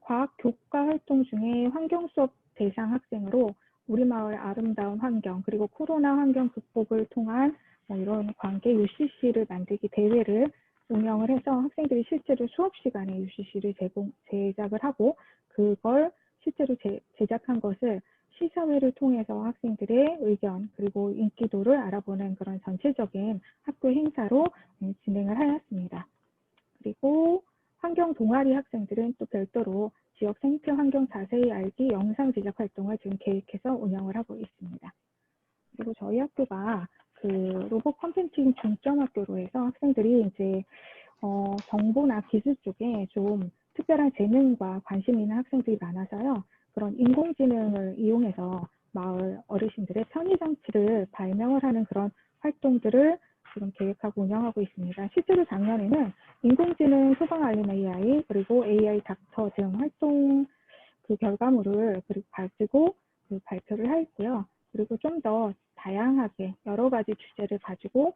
과학교과 활동 중에 환경수업 대상 학생으로 우리 마을 아름다운 환경, 그리고 코로나 환경 극복을 통한 이런 관계 UCC를 만들기 대회를 운영을 해서 학생들이 실제로 수업 시간에 UCC를 제작을 하고 그걸 실제로 제작한 것을 시사회를 통해서 학생들의 의견 그리고 인기도를 알아보는 그런 전체적인 학교 행사로 진행을 하였습니다. 그리고 환경 동아리 학생들은 또 별도로 지역 생태 환경 자세히 알기 영상 제작 활동을 지금 계획해서 운영을 하고 있습니다. 그리고 저희 학교가 그 로봇 컴퓨팅 중점 학교로 해서 학생들이 이제 정보나 기술 쪽에 좀 특별한 재능과 관심 있는 학생들이 많아서요. 그런 인공지능을 이용해서 마을 어르신들의 편의장치를 발명을 하는 그런 활동들을 지금 계획하고 운영하고 있습니다. 실제로 작년에는 인공지능 소방 알림 AI 그리고 AI 닥터 등 활동 그 결과물을 가지고 발표를 했고요. 그리고 좀 더 다양하게 여러 가지 주제를 가지고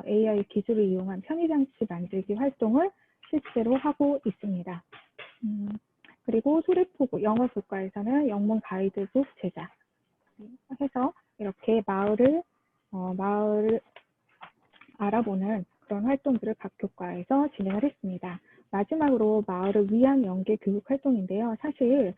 AI 기술을 이용한 편의장치 만들기 활동을 실제로 하고 있습니다. 그리고 소래포구 영어교과에서는 영문 가이드북 제작 해서 이렇게 마을을 알아보는 그런 활동들을 각 교과에서 진행을 했습니다. 마지막으로 마을을 위한 연계 교육 활동인데요. 사실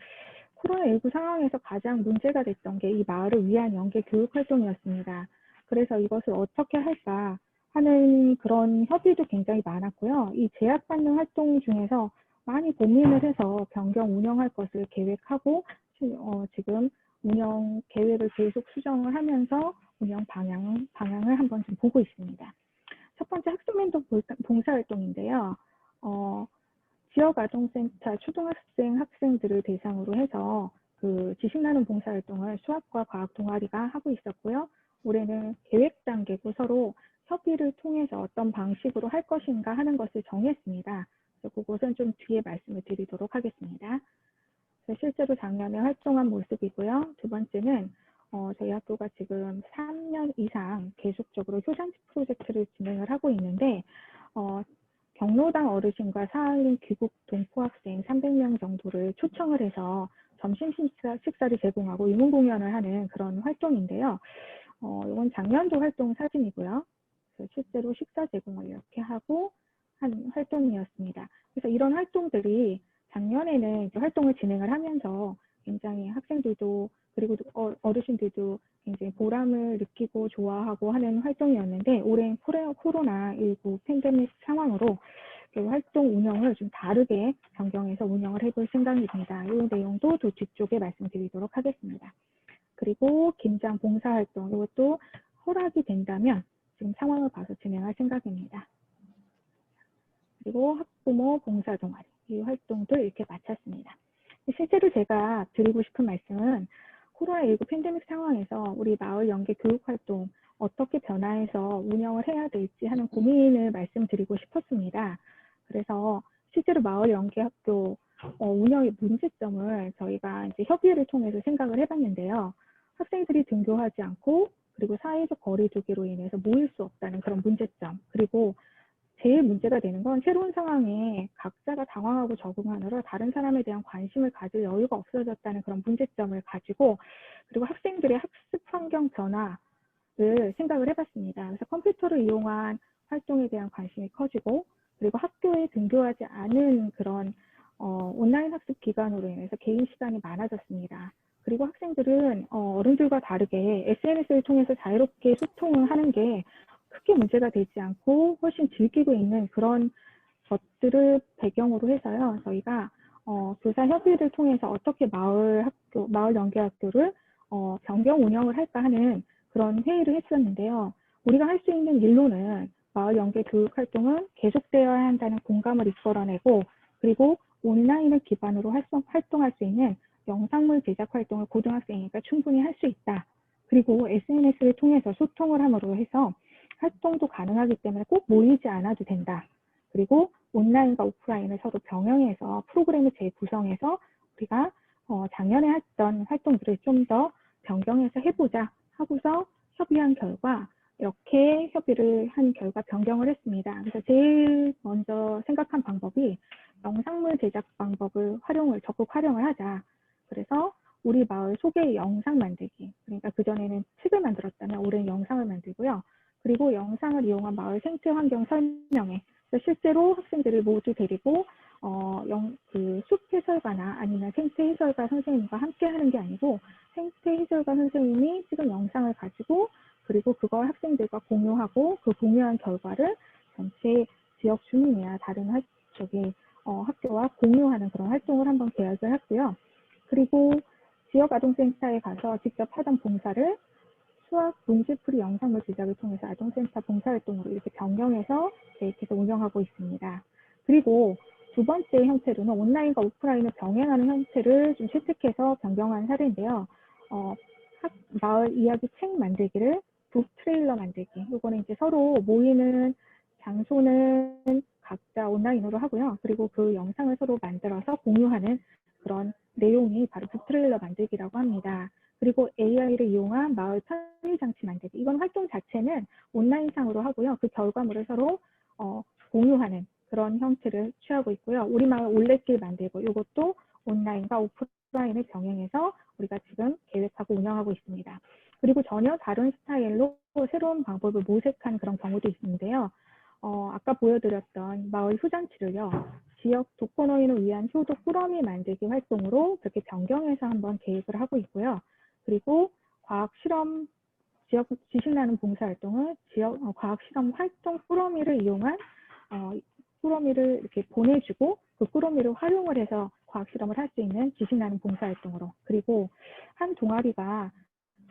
코로나19 상황에서 가장 문제가 됐던 게 이 마을을 위한 연계 교육 활동이었습니다. 그래서 이것을 어떻게 할까 하는 그런 협의도 굉장히 많았고요. 이 제약받는 활동 중에서 많이 고민을 해서 변경 운영할 것을 계획하고 지금 운영 계획을 계속 수정을 하면서 운영 방향을 한번 좀 보고 있습니다. 첫 번째 학습멘토 봉사활동인데요. 지역아동센터 초등학생 학생들을 대상으로 해서 그 지식나눔 봉사활동을 수학과 과학 동아리가 하고 있었고요. 올해는 계획 단계고 서로 협의를 통해서 어떤 방식으로 할 것인가 하는 것을 정했습니다. 그래서 그것은 좀 뒤에 말씀을 드리도록 하겠습니다. 실제로 작년에 활동한 모습이고요. 두 번째는 저희 학교가 지금 3년 이상 계속적으로 효자집 프로젝트를 진행을 하고 있는데 경로당 어르신과 사할린 귀국 동포 학생 300명 정도를 초청을 해서 점심 식사를 제공하고 유문 공연을 하는 그런 활동인데요. 이건 작년도 활동 사진이고요. 그래서 실제로 식사 제공을 이렇게 하고 한 활동이었습니다. 그래서 이런 활동들이 작년에는 이제 활동을 진행을 하면서 굉장히 학생들도 그리고 어르신들도 굉장히 보람을 느끼고 좋아하고 하는 활동이었는데 올해는 코로나19 팬데믹 상황으로 그 활동 운영을 좀 다르게 변경해서 운영을 해볼 생각입니다. 이 내용도 또 뒤쪽에 말씀드리도록 하겠습니다. 그리고 김장 봉사활동 이것도 허락이 된다면 지금 상황을 봐서 진행할 생각입니다. 그리고 학부모 봉사 동아리 이 활동도 이렇게 마쳤습니다. 실제로 제가 드리고 싶은 말씀은 코로나19 팬데믹 상황에서 우리 마을 연계 교육 활동 어떻게 변화해서 운영을 해야 될지 하는 고민을 말씀드리고 싶었습니다. 그래서 실제로 마을 연계 학교 운영의 문제점을 저희가 이제 협의를 통해서 생각을 해봤는데요. 학생들이 등교하지 않고 그리고 사회적 거리두기로 인해서 모일 수 없다는 그런 문제점 그리고 제일 문제가 되는 건 새로운 상황에 각자가 당황하고 적응하느라 다른 사람에 대한 관심을 가질 여유가 없어졌다는 그런 문제점을 가지고 그리고 학생들의 학습 환경 변화를 생각을 해봤습니다. 그래서 컴퓨터를 이용한 활동에 대한 관심이 커지고 그리고 학교에 등교하지 않은 그런 온라인 학습 기간으로 인해서 개인 시간이 많아졌습니다. 그리고 학생들은 어른들과 다르게 SNS를 통해서 자유롭게 소통을 하는 게 크게 문제가 되지 않고 훨씬 즐기고 있는 그런 것들을 배경으로 해서요. 저희가 교사 협의를 통해서 어떻게 마을 연계학교를 변경 운영을 할까 하는 그런 회의를 했었는데요. 우리가 할 수 있는 일로는 마을 연계 교육 활동은 계속되어야 한다는 공감을 이끌어내고 그리고 온라인을 기반으로 활동할 수 있는 영상물 제작 활동을 고등학생이니까 충분히 할 수 있다. 그리고 SNS를 통해서 소통을 함으로 해서 활동도 가능하기 때문에 꼭 모이지 않아도 된다. 그리고 온라인과 오프라인을 서로 병행해서 프로그램을 재구성해서 우리가 작년에 했던 활동들을 좀 더 변경해서 해보자 하고서 협의한 결과 이렇게 협의를 한 결과 변경을 했습니다. 그래서 제일 먼저 생각한 방법이 영상물 제작 방법을 적극 활용을 하자. 그래서 우리 마을 소개 영상 만들기. 그러니까 그전에는 책을 만들었다면 올해는 영상을 만들고요. 그리고 영상을 이용한 마을 생태 환경 설명회. 실제로 학생들을 모두 데리고 숲 해설가나 아니면 생태 해설가 선생님과 함께 하는 게 아니고 생태 해설가 선생님이 찍은 영상을 가지고 그리고 그걸 학생들과 공유하고 그 공유한 결과를 전체 지역 주민이나 다른 학교와 공유하는 그런 활동을 한번 계획을 했고요. 그리고 지역 아동센터에 가서 직접 하던 봉사를 수학 문제풀이 영상물 제작을 통해서 아동센터 봉사활동으로 이렇게 변경해서 계획해서 운영하고 있습니다. 그리고 두 번째 형태로는 온라인과 오프라인을 병행하는 형태를 좀 채택해서 변경한 사례인데요. 마을 이야기 책 만들기를 북 트레일러 만들기. 이거는 이제 서로 모이는 장소는 각자 온라인으로 하고요. 그리고 그 영상을 서로 만들어서 공유하는 그런 내용이 바로 북 트레일러 만들기라고 합니다. 그리고 AI를 이용한 마을 편의장치 만들기. 이건 활동 자체는 온라인상으로 하고요. 그 결과물을 서로 공유하는 그런 형태를 취하고 있고요. 우리 마을 올레길 만들고 이것도 온라인과 오프라인을 병행해서 우리가 지금 계획하고 운영하고 있습니다. 그리고 전혀 다른 스타일로 새로운 방법을 모색한 그런 경우도 있는데요. 아까 보여드렸던 마을 휴잔치를요. 지역 독거노인을 위한 효도 꾸러미 만들기 활동으로 그렇게 변경해서 한번 계획을 하고 있고요. 그리고 과학 실험, 지역 지식 나눔 봉사 활동을 지역 과학 실험 활동 꾸러미를 이용한 꾸러미를 이렇게 보내주고 그 꾸러미를 활용을 해서 과학 실험을 할 수 있는 지식 나눔 봉사 활동으로. 그리고 한 동아리가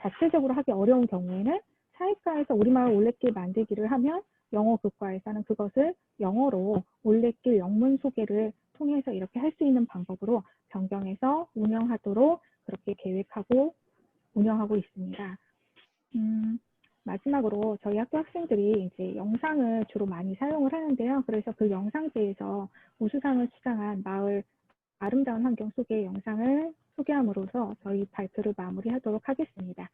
자체적으로 하기 어려운 경우에는 사회과에서 우리 마을 올레길 만들기를 하면 영어 교과에서는 그것을 영어로 올레길 영문 소개를 통해서 이렇게 할 수 있는 방법으로 변경해서 운영하도록 그렇게 계획하고 운영하고 있습니다. 마지막으로 저희 학교 학생들이 이제 영상을 주로 많이 사용을 하는데요. 그래서 그 영상제에서 우수상을 수상한 마을 아름다운 환경 소개 영상을 소개함으로써 저희 발표를 마무리하도록 하겠습니다.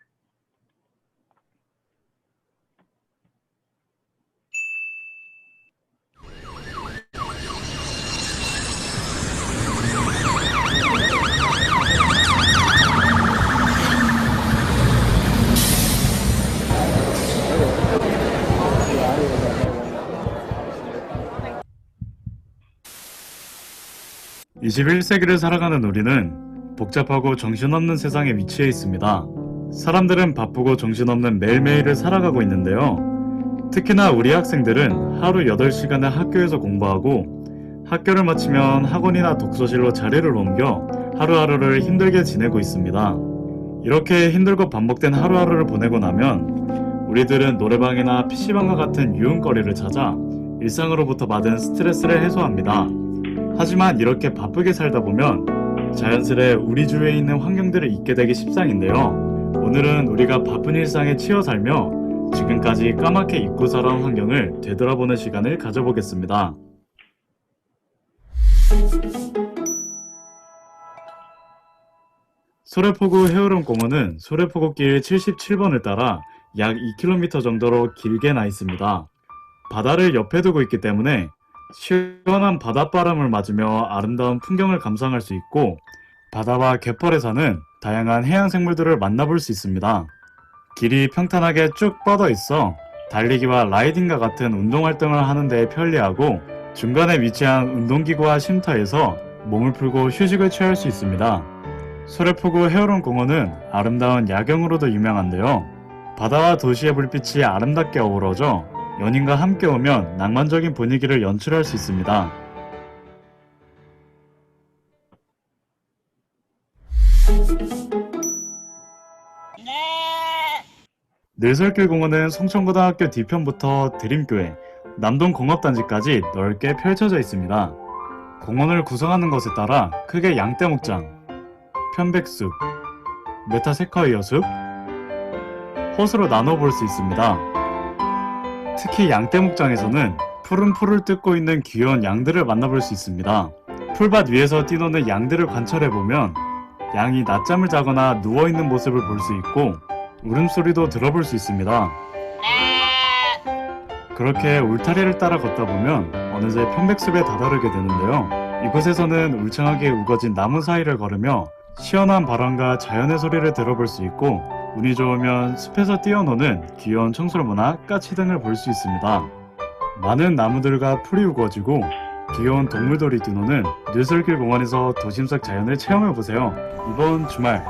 (21세기를) 살아가는 우리는 복잡하고 정신없는 세상에 위치해 있습니다. 사람들은 바쁘고 정신없는 매일매일을 살아가고 있는데요. 특히나 우리 학생들은 하루 8시간을 학교에서 공부하고 학교를 마치면 학원이나 독서실로 자리를 옮겨 하루하루를 힘들게 지내고 있습니다. 이렇게 힘들고 반복된 하루하루를 보내고 나면 우리들은 노래방이나 PC방과 같은 유흥거리를 찾아 일상으로부터 받은 스트레스를 해소합니다. 하지만 이렇게 바쁘게 살다 보면 자연스레 우리 주위에 있는 환경들을 잊게 되기 십상인데요. 오늘은 우리가 바쁜 일상에 치여 살며 지금까지 까맣게 잊고 살아온 환경을 되돌아보는 시간을 가져보겠습니다. 소래포구 해오름공원은 소래포구길 77번을 따라 약 2km 정도로 길게 나 있습니다. 바다를 옆에 두고 있기 때문에 시원한 바닷바람을 맞으며 아름다운 풍경을 감상할 수 있고 바다와 갯벌에 사는 다양한 해양 생물들을 만나볼 수 있습니다. 길이 평탄하게 쭉 뻗어 있어 달리기와 라이딩과 같은 운동활동을 하는 데 편리하고 중간에 위치한 운동기구와 쉼터에서 몸을 풀고 휴식을 취할 수 있습니다. 소래포구 해오름공원은 아름다운 야경으로도 유명한데요. 바다와 도시의 불빛이 아름답게 어우러져 연인과 함께 오면 낭만적인 분위기를 연출할 수 있습니다. 늘설길 공원은 송천고등학교 뒤편부터 드림교회, 남동공업단지까지 넓게 펼쳐져 있습니다. 공원을 구성하는 것에 따라 크게 양떼목장, 편백숲, 메타세커이어 숲, 호수로 나눠 볼 수 있습니다. 특히 양떼목장에서는 푸른 풀을 뜯고 있는 귀여운 양들을 만나볼 수 있습니다. 풀밭 위에서 뛰노는 양들을 관찰해보면 양이 낮잠을 자거나 누워있는 모습을 볼 수 있고 울음소리도 들어볼 수 있습니다. 그렇게 울타리를 따라 걷다 보면 어느새 편백숲에 다다르게 되는데요. 이곳에서는 울창하게 우거진 나무 사이를 걸으며 시원한 바람과 자연의 소리를 들어볼 수 있고 운이 좋으면 숲에서 뛰어노는 귀여운 청설모나 까치 등을 볼 수 있습니다. 많은 나무들과 풀이 우거지고 귀여운 동물들이 뛰노는 늘설길 공원에서 도심 속 자연을 체험해보세요. 이번 주말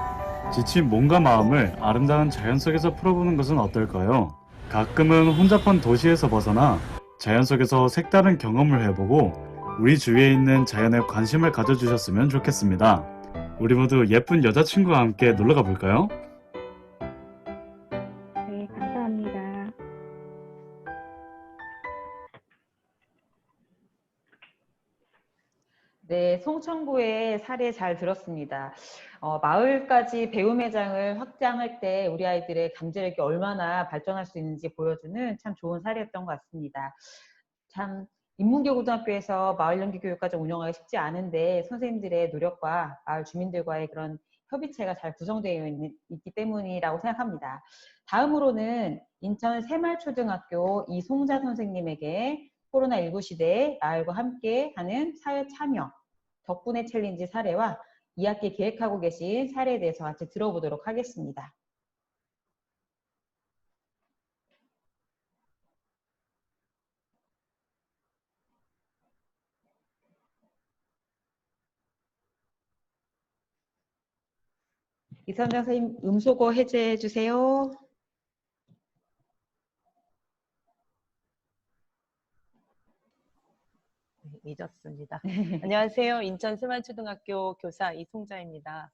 지친 몸과 마음을 아름다운 자연 속에서 풀어보는 것은 어떨까요? 가끔은 혼잡한 도시에서 벗어나 자연 속에서 색다른 경험을 해보고 우리 주위에 있는 자연에 관심을 가져주셨으면 좋겠습니다. 우리 모두 예쁜 여자친구와 함께 놀러가 볼까요? 네, 감사합니다. 네, 송천 성천구의 사례 잘 들었습니다. 마을까지 배움회장을 확장할 때 우리 아이들의 잠재력이 얼마나 발전할 수 있는지 보여주는 참 좋은 사례였던 것 같습니다. 참 인문계 고등학교에서 마을 연계 교육과정 운영하기 쉽지 않은데 선생님들의 노력과 마을 주민들과의 그런 협의체가 잘 구성되어 있기 때문이라고 생각합니다. 다음으로는 인천 새말초등학교 이송자 선생님에게 코로나19 시대에 마을과 함께 하는 사회 참여, 덕분에 챌린지 사례와 2학기 계획하고 계신 사례에 대해서 같이 들어보도록 하겠습니다. 이선정 선생님 음소거 해제해 주세요. 잊었습니다. 안녕하세요. 인천 새만초등학교 교사 이송자입니다.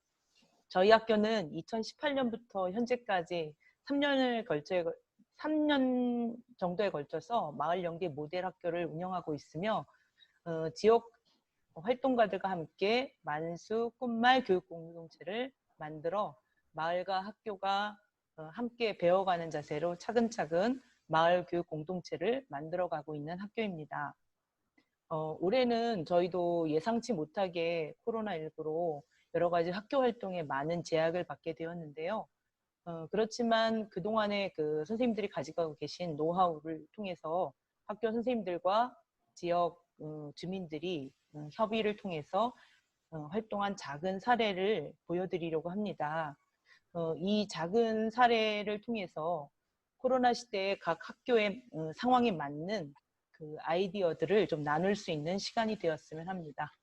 저희 학교는 2018년부터 현재까지 3년 정도에 걸쳐서 마을 연계 모델 학교를 운영하고 있으며 지역 활동가들과 함께 만수 꽃말 교육 공동체를 만들어 마을과 학교가 함께 배워가는 자세로 차근차근 마을 교육 공동체를 만들어가고 있는 학교입니다. 올해는 저희도 예상치 못하게 코로나19로 여러 가지 학교 활동에 많은 제약을 받게 되었는데요. 그렇지만 그동안에 그 선생님들이 가지고 계신 노하우를 통해서 학교 선생님들과 지역 주민들이 협의를 통해서 활동한 작은 사례를 보여드리려고 합니다. 이 작은 사례를 통해서 코로나 시대에 각 학교의 상황에 맞는 그 아이디어들을 좀 나눌 수 있는 시간이 되었으면 합니다.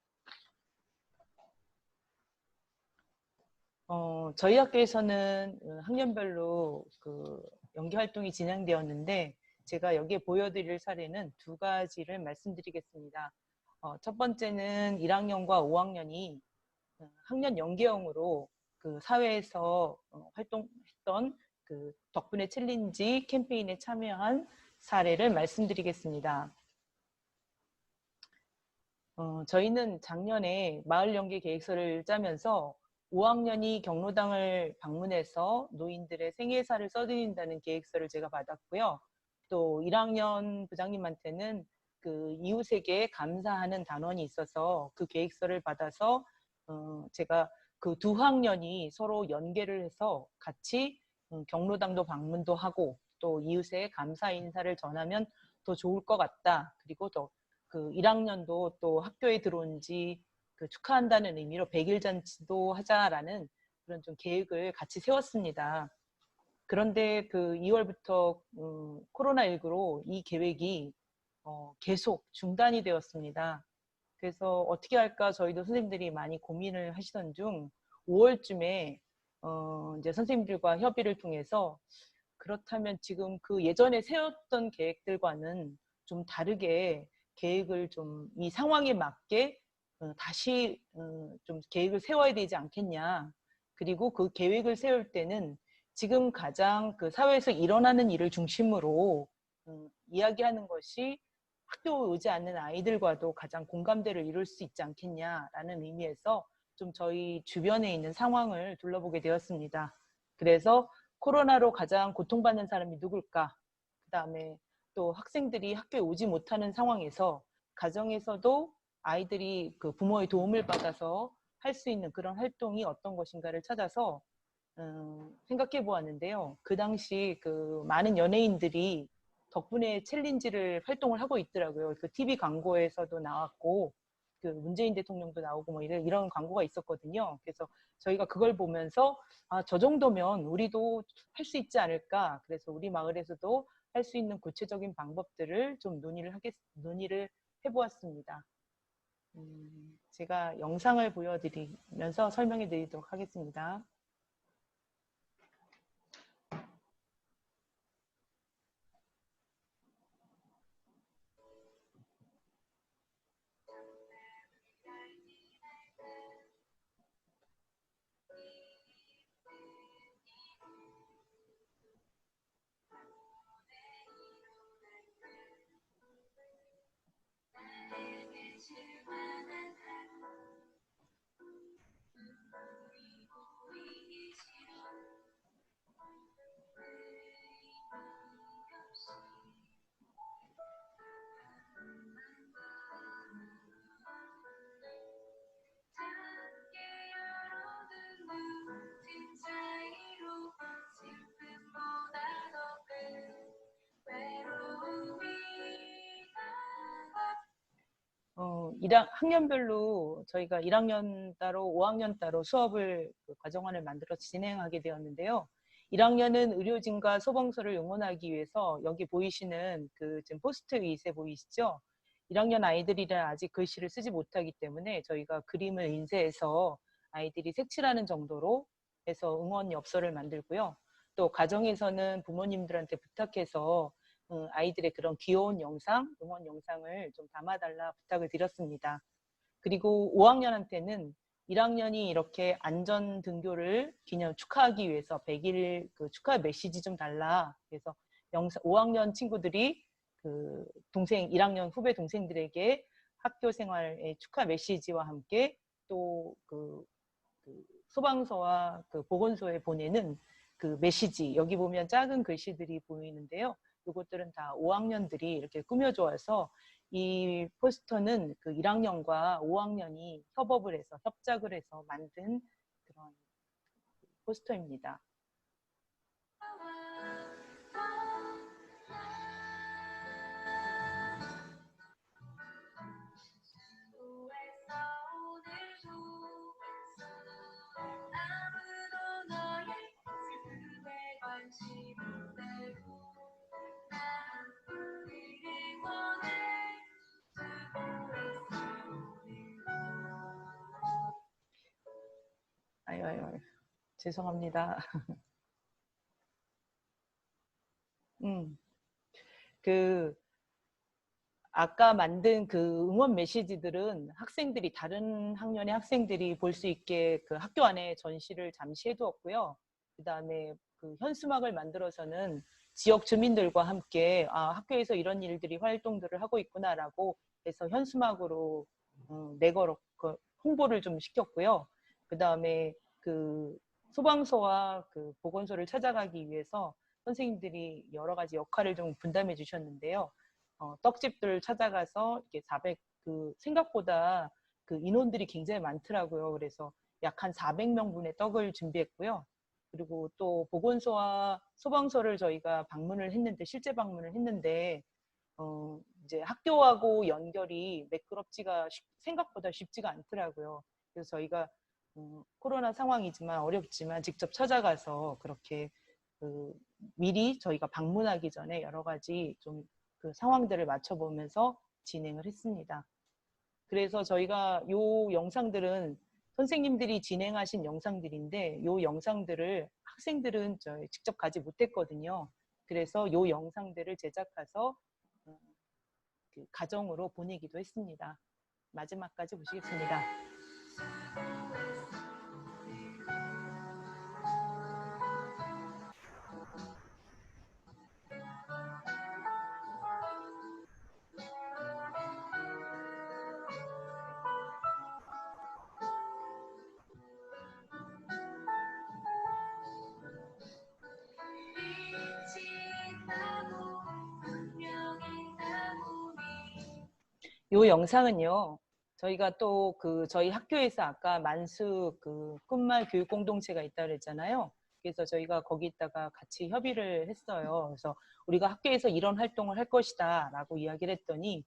저희 학교에서는 학년별로 그 연기 활동이 진행되었는데 제가 여기에 보여드릴 사례는 두 가지를 말씀드리겠습니다. 첫 번째는 1학년과 5학년이 학년 연계형으로 그 사회에서 활동했던 그 덕분에 챌린지 캠페인에 참여한 사례를 말씀드리겠습니다. 저희는 작년에 마을 연계 계획서를 짜면서 5학년이 경로당을 방문해서 노인들의 생애사를 써드린다는 계획서를 제가 받았고요. 또 1학년 부장님한테는 그 이웃에게 감사하는 단원이 있어서 그 계획서를 받아서 제가 그 두 학년이 서로 연계를 해서 같이 경로당도 방문도 하고 또 이웃에 감사 인사를 전하면 더 좋을 것 같다. 그리고 또 그 1학년도 또 학교에 들어온 지 그 축하한다는 의미로 100일 잔치도 하자라는 그런 좀 계획을 같이 세웠습니다. 그런데 그 2월부터 코로나19로 이 계획이 계속 중단이 되었습니다. 그래서 어떻게 할까 저희도 선생님들이 많이 고민을 하시던 중 5월쯤에 이제 선생님들과 협의를 통해서 그렇다면 지금 그 예전에 세웠던 계획들과는 좀 다르게 계획을 좀 이 상황에 맞게 다시 좀 계획을 세워야 되지 않겠냐. 그리고 그 계획을 세울 때는 지금 가장 그 사회에서 일어나는 일을 중심으로 이야기하는 것이 학교 오지 않는 아이들과도 가장 공감대를 이룰 수 있지 않겠냐라는 의미에서 좀 저희 주변에 있는 상황을 둘러보게 되었습니다. 그래서 코로나로 가장 고통받는 사람이 누굴까? 그 다음에 또 학생들이 학교에 오지 못하는 상황에서 가정에서도 아이들이 그 부모의 도움을 받아서 할 수 있는 그런 활동이 어떤 것인가를 찾아서 생각해 보았는데요. 그 당시 그 많은 연예인들이 덕분에 챌린지를 활동을 하고 있더라고요. 그 TV 광고에서도 나왔고 그 문재인 대통령도 나오고 뭐 이런 광고가 있었거든요. 그래서 저희가 그걸 보면서 아, 저 정도면 우리도 할 수 있지 않을까. 그래서 우리 마을에서도 할 수 있는 구체적인 방법들을 좀 논의를 해보았습니다. 제가 영상을 보여드리면서 설명해 드리도록 하겠습니다. 학년별로 저희가 1학년 따로 5학년 따로 수업을 과정안을 만들어 진행하게 되었는데요. 1학년은 의료진과 소방서를 응원하기 위해서 여기 보이시는 지금 포스트잇에 보이시죠? 1학년 아이들이라 아직 글씨를 쓰지 못하기 때문에 저희가 그림을 인쇄해서 아이들이 색칠하는 정도로 해서 응원 엽서를 만들고요. 또 가정에서는 부모님들한테 부탁해서 아이들의 그런 귀여운 영상, 응원 영상을 좀 담아달라 부탁을 드렸습니다. 그리고 5학년한테는 1학년이 이렇게 안전 등교를 기념 축하하기 위해서 100일 축하 메시지 좀 달라. 그래서 5학년 친구들이 1학년 후배 동생들에게 학교 생활의 축하 메시지와 함께 또 소방서와 보건소에 보내는 메시지, 여기 보면 작은 글씨들이 보이는데요. 이것들은 다 5학년들이 이렇게 꾸며줘서 이 포스터는 1학년과 5학년이 협작을 해서 만든 그런 포스터입니다. 아유, 죄송합니다. 아까 만든 응원 메시지들은 다른 학년의 학생들이 볼 수 있게 학교 안에 전시를 잠시 해두었고요. 그 다음에 현수막을 만들어서는 지역 주민들과 함께 학교에서 이런 일들이 활동들을 하고 있구나라고 해서 현수막으로 내걸어 홍보를 좀 시켰고요. 그 다음에 소방서와 보건소를 찾아가기 위해서 선생님들이 여러 가지 역할을 좀 분담해 주셨는데요. 떡집들 찾아가서 이렇게 생각보다 인원들이 굉장히 많더라고요. 그래서 약 한 400명분의 떡을 준비했고요. 그리고 또 보건소와 소방서를 저희가 실제 방문을 했는데, 이제 학교하고 연결이 매끄럽지가 생각보다 쉽지가 않더라고요. 그래서 저희가 코로나 상황이지만 어렵지만 직접 찾아가서 그렇게 미리 저희가 방문하기 전에 여러 가지 좀 상황들을 맞춰보면서 진행을 했습니다. 그래서 저희가 요 영상들은 선생님들이 진행하신 영상들인데 요 영상들을 학생들은 직접 가지 못했거든요. 그래서 요 영상들을 제작해서 가정으로 보내기도 했습니다. 마지막까지 보시겠습니다. 요 영상은요, 저희가 또 저희 학교에서 아까 만수 꿈말 교육 공동체가 있다 그랬잖아요. 그래서 저희가 거기다가 같이 협의를 했어요. 그래서 우리가 학교에서 이런 활동을 할 것이다 라고 이야기를 했더니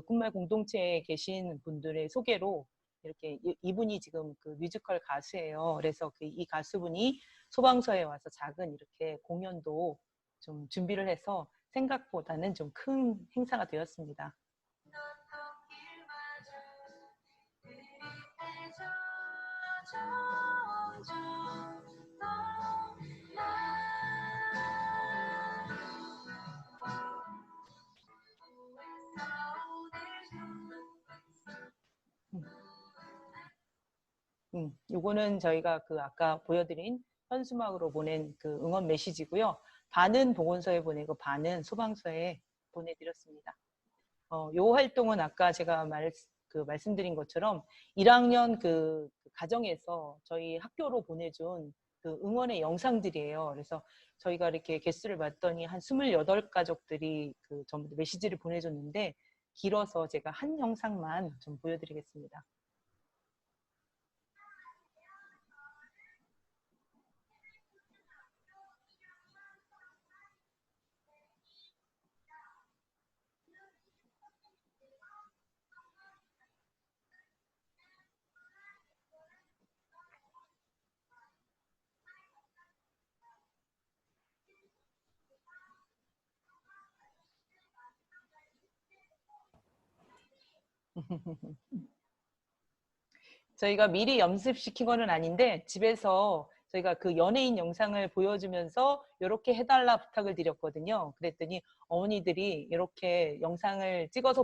꿈말 공동체에 계신 분들의 소개로 이렇게 이분이 지금 뮤지컬 가수예요. 그래서 이 가수분이 소방서에 와서 작은 이렇게 공연도 좀 준비를 해서 생각보다는 좀 큰 행사가 되었습니다. 요거는 저희가 아까 보여드린 현수막으로 보낸 응원 메시지고요. 반은 보건소에 보내고 반은 소방서에 보내드렸습니다. 요 활동은 아까 제가 말씀드린 것처럼 1학년 가정에서 저희 학교로 보내준 응원의 영상들이에요. 그래서 저희가 이렇게 개수를 봤더니 한 28가족들이 전부 메시지를 보내줬는데 길어서 제가 한 영상만 좀 보여드리겠습니다. 저희가 미리 연습시킨 거는 아닌데 집에서 저희가 그 연예인 영상을 보여주면서 이렇게 해달라 부탁을 드렸거든요. 그랬더니 어머니들이 이렇게 영상을 찍어서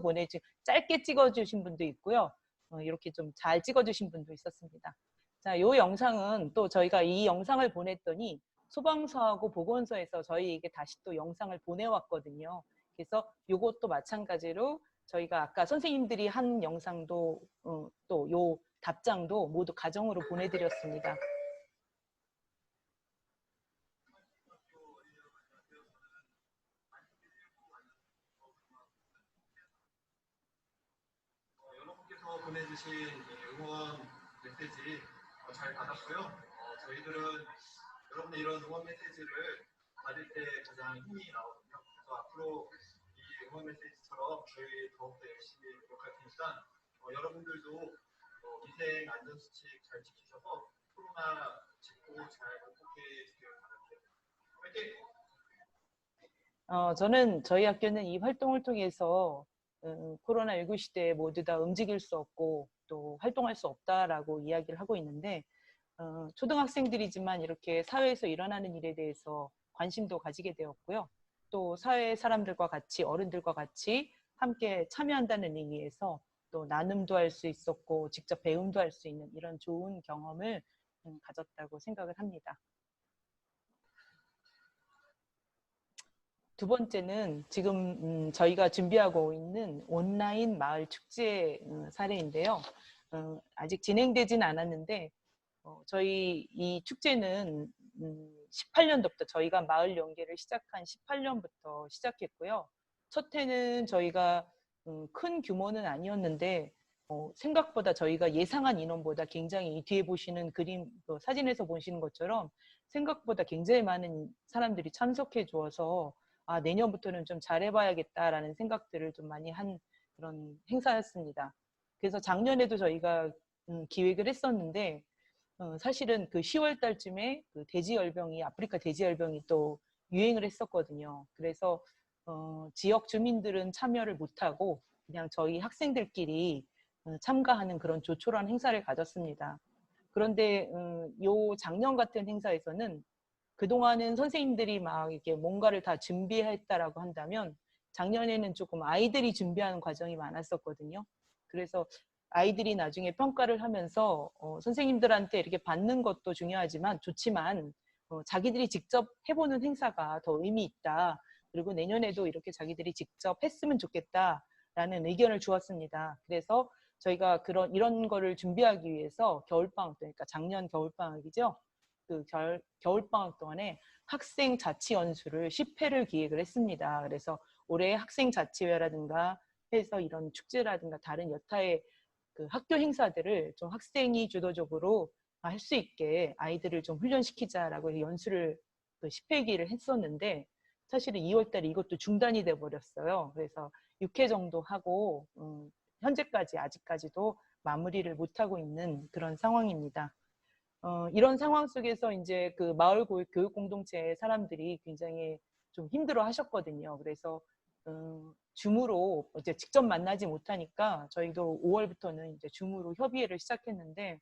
짧게 찍어주신 분도 있고요. 이렇게 좀 잘 찍어주신 분도 있었습니다. 자, 이 영상은 또 저희가 이 영상을 보냈더니 소방서하고 보건소에서 저희에게 다시 또 영상을 보내왔거든요. 그래서 이것도 마찬가지로 저희가 아까 선생님들이 한 영상도 또 요 답장도 모두 가정으로 보내드렸습니다. 여러분께서 보내주신 응원 메시지 잘 받았고요. 저희들은 여러분의 이런 응원 메시지를 받을 때 가장 힘이 나거든요. 그래서 앞으로 이 응원 메시지처럼 저희 더욱더 열심히 노력할 테니까 여러분들도 위생 안전수칙 잘 지키셔서 코로나 짚고 잘 극복해 주길 바랄게요. 화이팅! 저는 저희 학교는 이 활동을 통해서 코로나19 시대에 모두 다 움직일 수 없고 또 활동할 수 없다라고 이야기를 하고 있는데 초등학생들이지만 이렇게 사회에서 일어나는 일에 대해서 관심도 가지게 되었고요. 또 사회 사람들과 같이 어른들과 같이 함께 참여한다는 의미에서 또 나눔도 할 수 있었고 직접 배움도 할 수 있는 이런 좋은 경험을 가졌다고 생각을 합니다. 두 번째는 지금 저희가 준비하고 있는 온라인 마을 축제 사례인데요. 아직 진행되진 않았는데 저희 이 축제는 18년도부터 저희가 마을 연계를 시작한 18년부터 시작했고요. 첫 해는 저희가 큰 규모는 아니었는데 생각보다 저희가 예상한 인원보다 굉장히 이 뒤에 보시는 그림 사진에서 보시는 것처럼 생각보다 굉장히 많은 사람들이 참석해 주어서 내년부터는 좀 잘해봐야겠다라는 생각들을 좀 많이 한 그런 행사였습니다. 그래서 작년에도 저희가 기획을 했었는데 사실은 그 10월 달쯤에 그 돼지열병이 아프리카 돼지열병이 또 유행을 했었거든요. 그래서 지역 주민들은 참여를 못하고 그냥 저희 학생들끼리 참가하는 그런 조촐한 행사를 가졌습니다. 그런데 요 작년 같은 행사에서는 그동안은 선생님들이 막 이렇게 뭔가를 다 준비했다라고 한다면 작년에는 조금 아이들이 준비하는 과정이 많았었거든요. 그래서 아이들이 나중에 평가를 하면서 선생님들한테 이렇게 받는 것도 중요하지만 좋지만 자기들이 직접 해보는 행사가 더 의미 있다. 그리고 내년에도 이렇게 자기들이 직접 했으면 좋겠다라는 의견을 주었습니다. 그래서 저희가 이런 거를 준비하기 위해서 겨울방학, 그러니까 작년 겨울방학이죠. 그 겨울방학 동안에 학생자치연수를 10회를 기획을 했습니다. 그래서 올해 학생자치회라든가 해서 이런 축제라든가 다른 여타의 그 학교 행사들을 좀 학생이 주도적으로 할 수 있게 아이들을 좀 훈련시키자라고 연수를 그 10회기를 했었는데 사실은 2월 달에 이것도 중단이 돼 버렸어요. 그래서 6회 정도 하고 현재까지 아직까지도 마무리를 못하고 있는 그런 상황입니다. 이런 상황 속에서 이제 그 마을 교육 공동체의 사람들이 굉장히 좀 힘들어 하셨거든요. 그래서 줌으로 이제 직접 만나지 못하니까 저희도 5월부터는 이제 줌으로 협의회를 시작했는데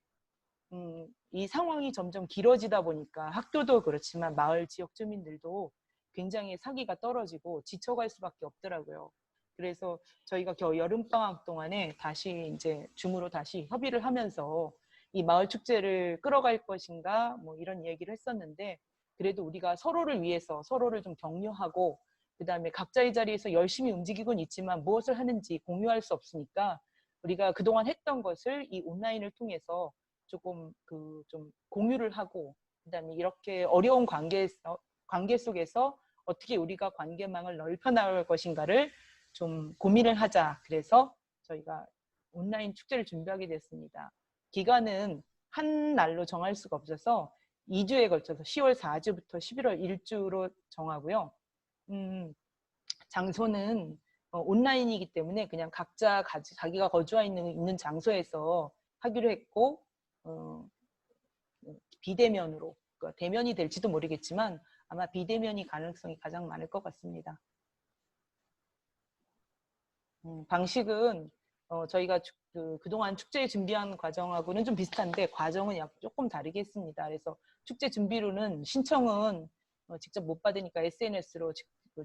이 상황이 점점 길어지다 보니까 학교도 그렇지만 마을 지역 주민들도 굉장히 사기가 떨어지고 지쳐갈 수밖에 없더라고요. 그래서 저희가 여름방학 동안에 다시 이제 줌으로 다시 협의를 하면서 이 마을 축제를 끌어갈 것인가 뭐 이런 얘기를 했었는데 그래도 우리가 서로를 위해서 서로를 좀 격려하고 그다음에 각자의 자리에서 열심히 움직이곤 있지만 무엇을 하는지 공유할 수 없으니까 우리가 그동안 했던 것을 이 온라인을 통해서 조금 좀 공유를 하고 그다음에 이렇게 어려운 관계 속에서 어떻게 우리가 관계망을 넓혀 나갈 것인가를 좀 고민을 하자. 그래서 저희가 온라인 축제를 준비하게 됐습니다. 기간은 한 날로 정할 수가 없어서 2주에 걸쳐서 10월 4주부터 11월 1주로 정하고요. 장소는 온라인이기 때문에 그냥 각자 자기가 거주하고 있는 장소에서 하기로 했고 비대면으로 그러니까 대면이 될지도 모르겠지만 아마 비대면이 가능성이 가장 많을 것 같습니다. 방식은 저희가 그동안 축제 준비한 과정하고는 좀 비슷한데 과정은 조금 다르겠습니다. 그래서 축제 준비로는 신청은 직접 못 받으니까 SNS로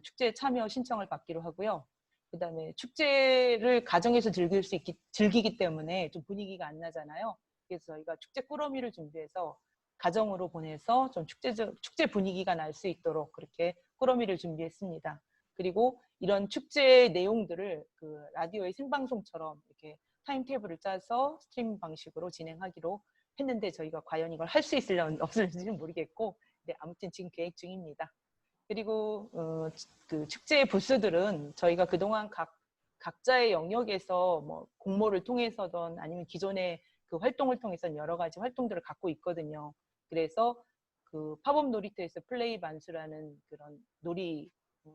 축제 참여 신청을 받기로 하고요. 그다음에 축제를 가정에서 즐기기 때문에 좀 분위기가 안 나잖아요. 그래서 저희가 축제 꾸러미를 준비해서 가정으로 보내서 좀 축제 분위기가 날 수 있도록 그렇게 꾸러미를 준비했습니다. 그리고 이런 축제 내용들을 그 라디오의 생방송처럼 이렇게 타임테이블을 짜서 스트림 방식으로 진행하기로 했는데 저희가 과연 이걸 할 수 있을지 없을지는 모르겠고, 네, 아무튼 지금 계획 중입니다. 그리고 그 축제 부스들은 저희가 그동안 각자의 영역에서 뭐 공모를 통해서든 아니면 기존의 그 활동을 통해서 여러 가지 활동들을 갖고 있거든요. 그래서 그 팝업 놀이터에서 플레이 반수라는 그런 놀이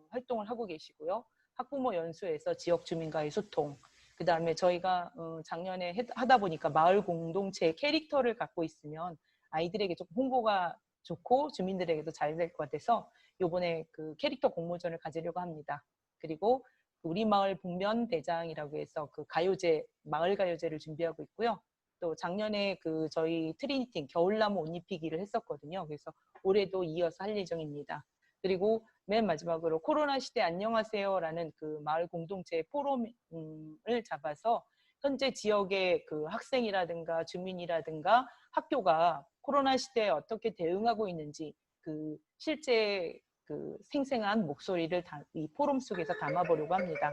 활동을 하고 계시고요. 학부모 연수에서 지역 주민과의 소통, 그 다음에 저희가 작년에 하다 보니까 마을 공동체의 캐릭터를 갖고 있으면 아이들에게 조금 홍보가 좋고 주민들에게도 잘 될 것 같아서 이번에 그 캐릭터 공모전을 가지려고 합니다. 그리고 우리 마을 복면 대장이라고 해서 그 가요제, 마을 가요제를 준비하고 있고요. 또 작년에 그 저희 트리니티 겨울나무 옷 입히기를 했었거든요. 그래서 올해도 이어서 할 예정입니다. 그리고 맨 마지막으로 코로나 시대 안녕하세요라는 그 마을 공동체 포럼을 잡아서 현재 지역의 그 학생이라든가 주민이라든가 학교가 코로나 시대에 어떻게 대응하고 있는지 그 실제 그 생생한 목소리를 이 포럼 속에서 담아보려고 합니다.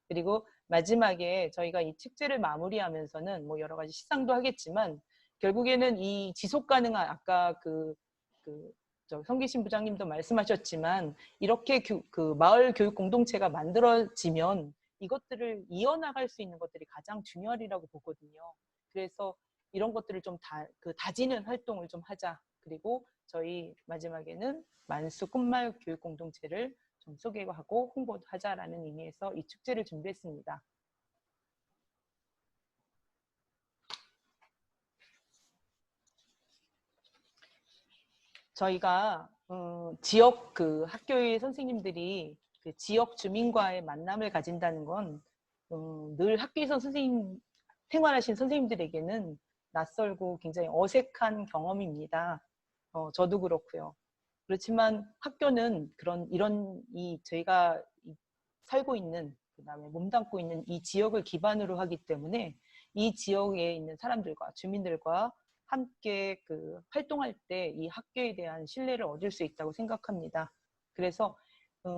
그리고 마지막에 저희가 이 축제를 마무리하면서는 뭐 여러 가지 시상도 하겠지만 결국에는 이 지속 가능한 아까 성기신 부장님도 말씀하셨지만 이렇게 그 마을 교육 공동체가 만들어지면 이것들을 이어나갈 수 있는 것들이 가장 중요하리라고 보거든요. 그래서 이런 것들을 좀 다지는 활동을 좀 하자. 그리고 저희 마지막에는 만수 꽃마을 교육 공동체를 좀 소개하고 홍보도 하자라는 의미에서 이 축제를 준비했습니다. 저희가 지역 그 학교의 선생님들이 그 지역 주민과의 만남을 가진다는 건 늘 학교에서 생활하신 선생님들에게는 낯설고 굉장히 어색한 경험입니다. 저도 그렇고요. 그렇지만 학교는 저희가 살고 있는, 그다음에 몸담고 있는 이 지역을 기반으로 하기 때문에 이 지역에 있는 사람들과 주민들과 함께 그 활동할 때 이 학교에 대한 신뢰를 얻을 수 있다고 생각합니다. 그래서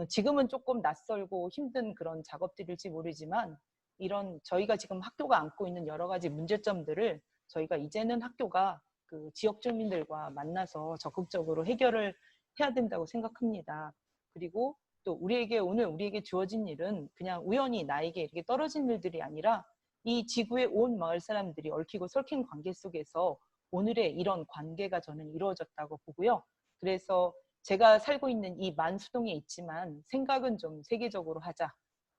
지금은 조금 낯설고 힘든 그런 작업들일지 모르지만 이런 저희가 지금 학교가 안고 있는 여러 가지 문제점들을 저희가 이제는 학교가 그 지역 주민들과 만나서 적극적으로 해결을 해야 된다고 생각합니다. 그리고 또 오늘 우리에게 주어진 일은 그냥 우연히 나에게 이렇게 떨어진 일들이 아니라 이 지구의 온 마을 사람들이 얽히고 설킨 관계 속에서 오늘의 이런 관계가 저는 이루어졌다고 보고요. 그래서 제가 살고 있는 이 만수동에 있지만 생각은 좀 세계적으로 하자.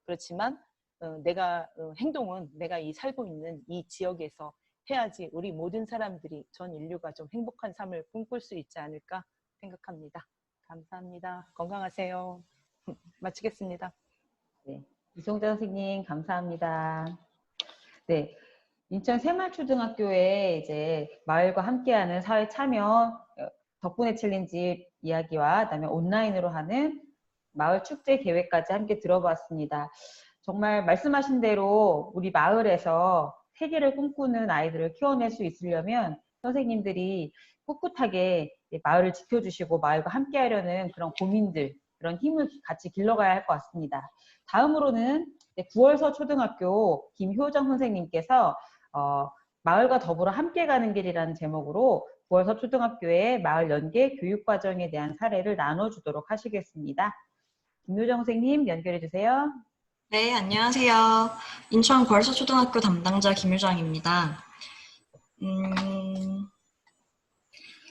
그렇지만 행동은 내가 살고 있는 이 지역에서 해야지 우리 모든 사람들이 전 인류가 좀 행복한 삶을 꿈꿀 수 있지 않을까 생각합니다. 감사합니다. 건강하세요. 마치겠습니다. 네, 이송자 선생님 감사합니다. 네, 인천 새마을초등학교에 이제 마을과 함께하는 사회 참여 덕분에 챌린지 이야기와 그다음에 온라인으로 하는 마을 축제 계획까지 함께 들어봤습니다. 정말 말씀하신 대로 우리 마을에서 세계를 꿈꾸는 아이들을 키워낼 수 있으려면 선생님들이 꿋꿋하게 마을을 지켜주시고 마을과 함께하려는 그런 고민들, 그런 힘을 같이 길러가야 할 것 같습니다. 다음으로는 구월서 초등학교 김효정 선생님께서 마을과 더불어 함께 가는 길이라는 제목으로 구월서 초등학교의 마을 연계 교육 과정에 대한 사례를 나눠주도록 하시겠습니다. 김효정 선생님 연결해 주세요. 네, 안녕하세요. 인천 구월서초등학교 담당자 김유정입니다.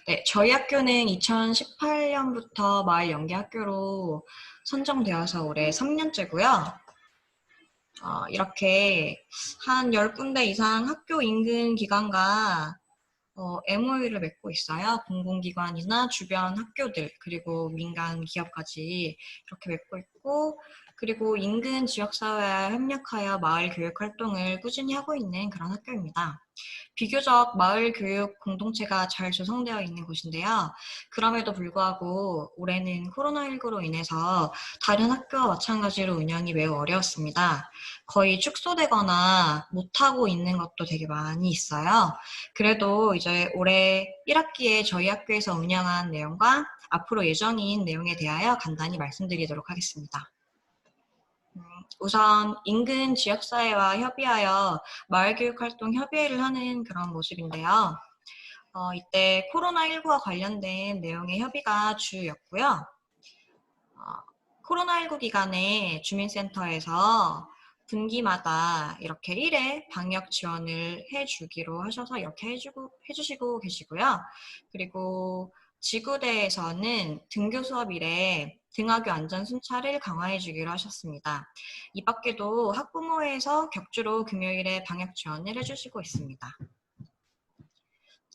네, 저희 학교는 2018년부터 마을 연계 학교로 선정되어서 올해 3년째고요. 이렇게 한 10군데 이상 학교 인근 기관과 MOU를 맺고 있어요. 공공기관이나 주변 학교들, 그리고 민간 기업까지 이렇게 맺고 있고, 그리고 인근 지역사회와 협력하여 마을 교육 활동을 꾸준히 하고 있는 그런 학교입니다. 비교적 마을 교육 공동체가 잘 조성되어 있는 곳인데요. 그럼에도 불구하고 올해는 코로나19로 인해서 다른 학교와 마찬가지로 운영이 매우 어려웠습니다. 거의 축소되거나 못하고 있는 것도 되게 많이 있어요. 그래도 이제 올해 1학기에 저희 학교에서 운영한 내용과 앞으로 예정인 내용에 대하여 간단히 말씀드리도록 하겠습니다. 우선 인근 지역사회와 협의하여 마을교육활동 협의회를 하는 그런 모습인데요. 이때 코로나19와 관련된 내용의 협의가 주였고요. 코로나19 기간에 주민센터에서 분기마다 이렇게 1회 방역 지원을 해주기로 하셔서 이렇게 해주시고 계시고요. 그리고 지구대에서는 등교 수업 일에 등하교 안전 순찰을 강화해 주기로 하셨습니다. 이 밖에도 학부모회에서 격주로 금요일에 방역 지원을 해주시고 있습니다.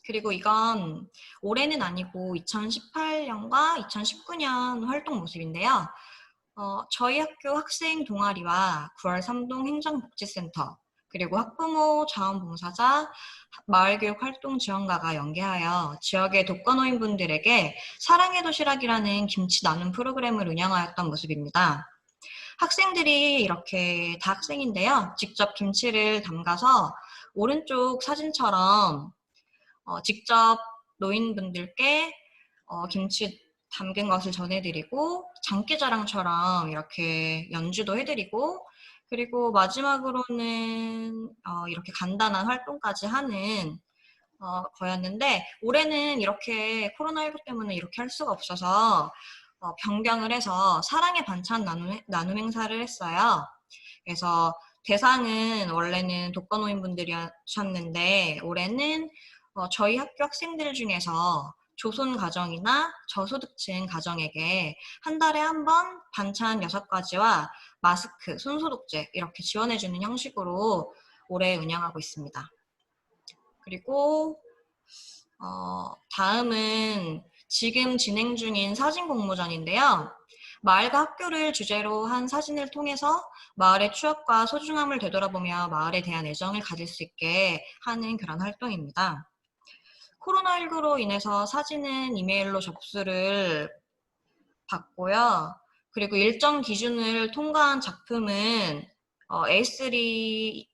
그리고 이건 올해는 아니고 2018년과 2019년 활동 모습인데요. 저희 학교 학생 동아리와 9월 3동 행정복지센터, 그리고 학부모 자원봉사자, 마을교육 활동 지원가가 연계하여 지역의 독거노인분들에게 사랑의 도시락이라는 김치 나눔 프로그램을 운영하였던 모습입니다. 학생들이 이렇게 다 학생인데요. 직접 김치를 담가서 오른쪽 사진처럼 직접 노인분들께 김치 담근 것을 전해드리고 장기자랑처럼 이렇게 연주도 해드리고 그리고 마지막으로는 이렇게 간단한 활동까지 하는 거였는데 올해는 이렇게 코로나19 때문에 이렇게 할 수가 없어서 변경을 해서 사랑의 반찬 나눔 행사를 했어요. 그래서 대상은 원래는 독거노인분들이셨는데 올해는 저희 학교 학생들 중에서 조손 가정이나 저소득층 가정에게 한 달에 한 번 반찬 6가지와 마스크, 손소독제 이렇게 지원해주는 형식으로 올해 운영하고 있습니다. 그리고 다음은 지금 진행 중인 사진 공모전인데요. 마을과 학교를 주제로 한 사진을 통해서 마을의 추억과 소중함을 되돌아보며 마을에 대한 애정을 가질 수 있게 하는 그런 활동입니다. 코로나19로 인해서 사진은 이메일로 접수를 받고요. 그리고 일정 기준을 통과한 작품은 A3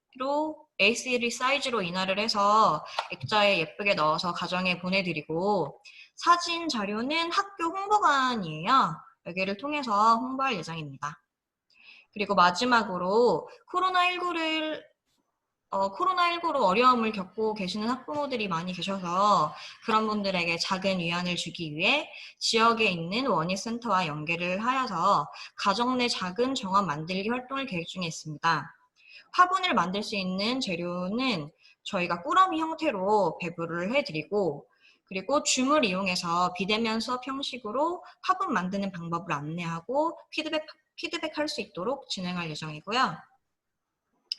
사이즈로 인화를 해서 액자에 예쁘게 넣어서 가정에 보내드리고 사진 자료는 학교 홍보관이에요. 여기를 통해서 홍보할 예정입니다. 그리고 마지막으로 코로나19로 어려움을 겪고 계시는 학부모들이 많이 계셔서 그런 분들에게 작은 위안을 주기 위해 지역에 있는 원예센터와 연계를 하여서 가정 내 작은 정원 만들기 활동을 계획 중에 있습니다. 화분을 만들 수 있는 재료는 저희가 꾸러미 형태로 배부를 해드리고 그리고 줌을 이용해서 비대면 수업 형식으로 화분 만드는 방법을 안내하고 피드백할 수 있도록 진행할 예정이고요.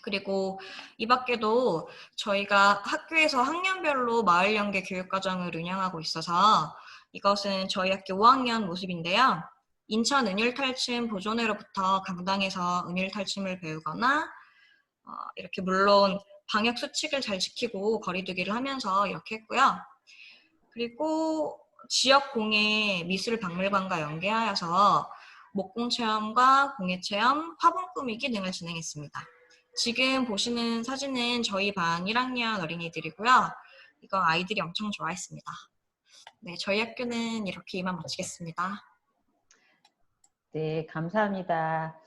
그리고 이 밖에도 저희가 학교에서 학년별로 마을 연계 교육과정을 운영하고 있어서 이것은 저희 학교 5학년 모습인데요. 인천 은율탈춤 보존회로부터 강당에서 은율탈춤을 배우거나 이렇게 물론 방역 수칙을 잘 지키고 거리두기를 하면서 이렇게 했고요. 그리고 지역 공예 미술박물관과 연계하여서 목공체험과 공예체험, 화분 꾸미기 등을 진행했습니다. 지금 보시는 사진은 저희 반 1학년 어린이들이고요. 이거 아이들이 엄청 좋아했습니다. 네, 저희 학교는 이렇게 이만 마치겠습니다. 네, 감사합니다.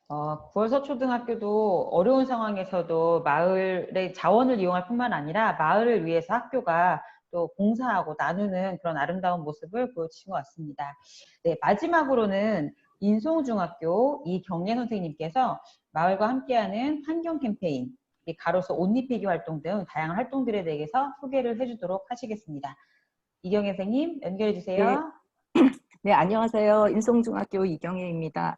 9월 서초등학교도 어려운 상황에서도 마을의 자원을 이용할 뿐만 아니라 마을을 위해서 학교가 또 공사하고 나누는 그런 아름다운 모습을 보여주신 것 같습니다. 네, 마지막으로는 인송중학교 이경례 선생님께서 마을과 함께하는 환경 캠페인, 가로수 옷 입히기 활동 등 다양한 활동들에 대해서 소개를 해주도록 하시겠습니다. 이경례 선생님 연결해 주세요. 네, 안녕하세요. 인송중학교 이경혜입니다.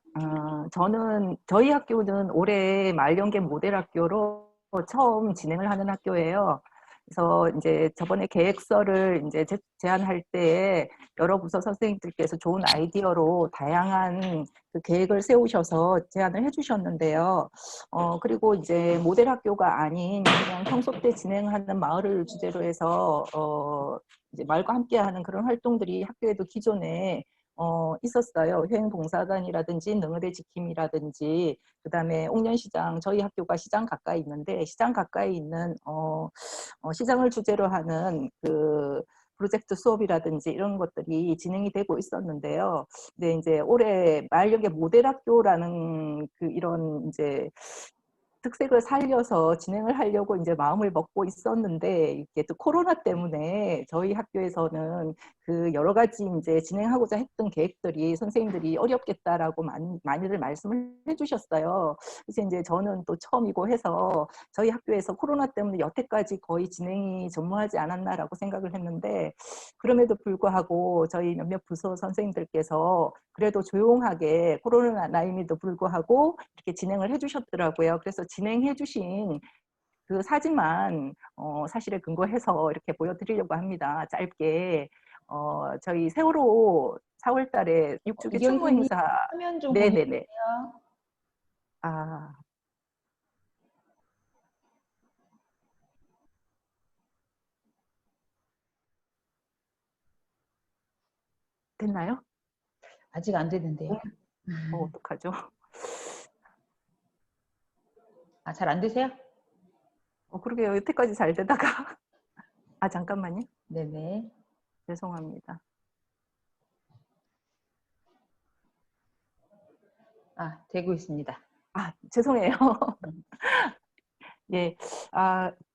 저희 학교는 올해 마을연계 모델학교로 처음 진행을 하는 학교예요. 그래서 이제 저번에 계획서를 이제 제안할 때 여러 부서 선생님들께서 좋은 아이디어로 다양한 그 계획을 세우셔서 제안을 해주셨는데요. 그리고 이제 모델 학교가 아닌 그냥 평소 때 진행하는 마을을 주제로 해서 이제 마을과 함께하는 그런 활동들이 학교에도 기존에 있었어요. 효행봉사단이라든지 능의대 지킴이라든지 그다음에 옥년시장, 저희 학교가 시장 가까이 있는데 시장 가까이 있는 시장을 주제로 하는 그 프로젝트 수업이라든지 이런 것들이 진행이 되고 있었는데요. 근데 이제 올해 마을연계 모델학교라는 그 이런 이제 특색을 살려서 진행을 하려고 이제 마음을 먹고 있었는데 이게 또 코로나 때문에 저희 학교에서는 그 여러 가지 이제 진행하고자 했던 계획들이 선생님들이 어렵겠다라고 많이들 말씀을 해주셨어요. 그래서 이제 저는 또 처음이고 해서 저희 학교에서 코로나 때문에 여태까지 거의 진행이 전무하지 않았나라고 생각을 했는데 그럼에도 불구하고 저희 몇몇 부서 선생님들께서 그래도 조용하게 코로나 나임에도 불구하고 이렇게 진행을 해주셨더라고요. 그래서 진행해 주신 그 사진만 사실에 근거해서 이렇게 보여드리려고 합니다. 짧게 저희 세월호 4월 달에 6주기 추모 행사. 화면 좀 네네네. 공유해주세요. 아, 됐나요? 아직 안 되는데요. 어떡하죠? 아, 잘 안 되세요? 그러게요. 여태까지 잘 되다가 아, 잠깐만요. 네네. 죄송합니다. 아, 되고 있습니다. 아, 죄송해요. 예,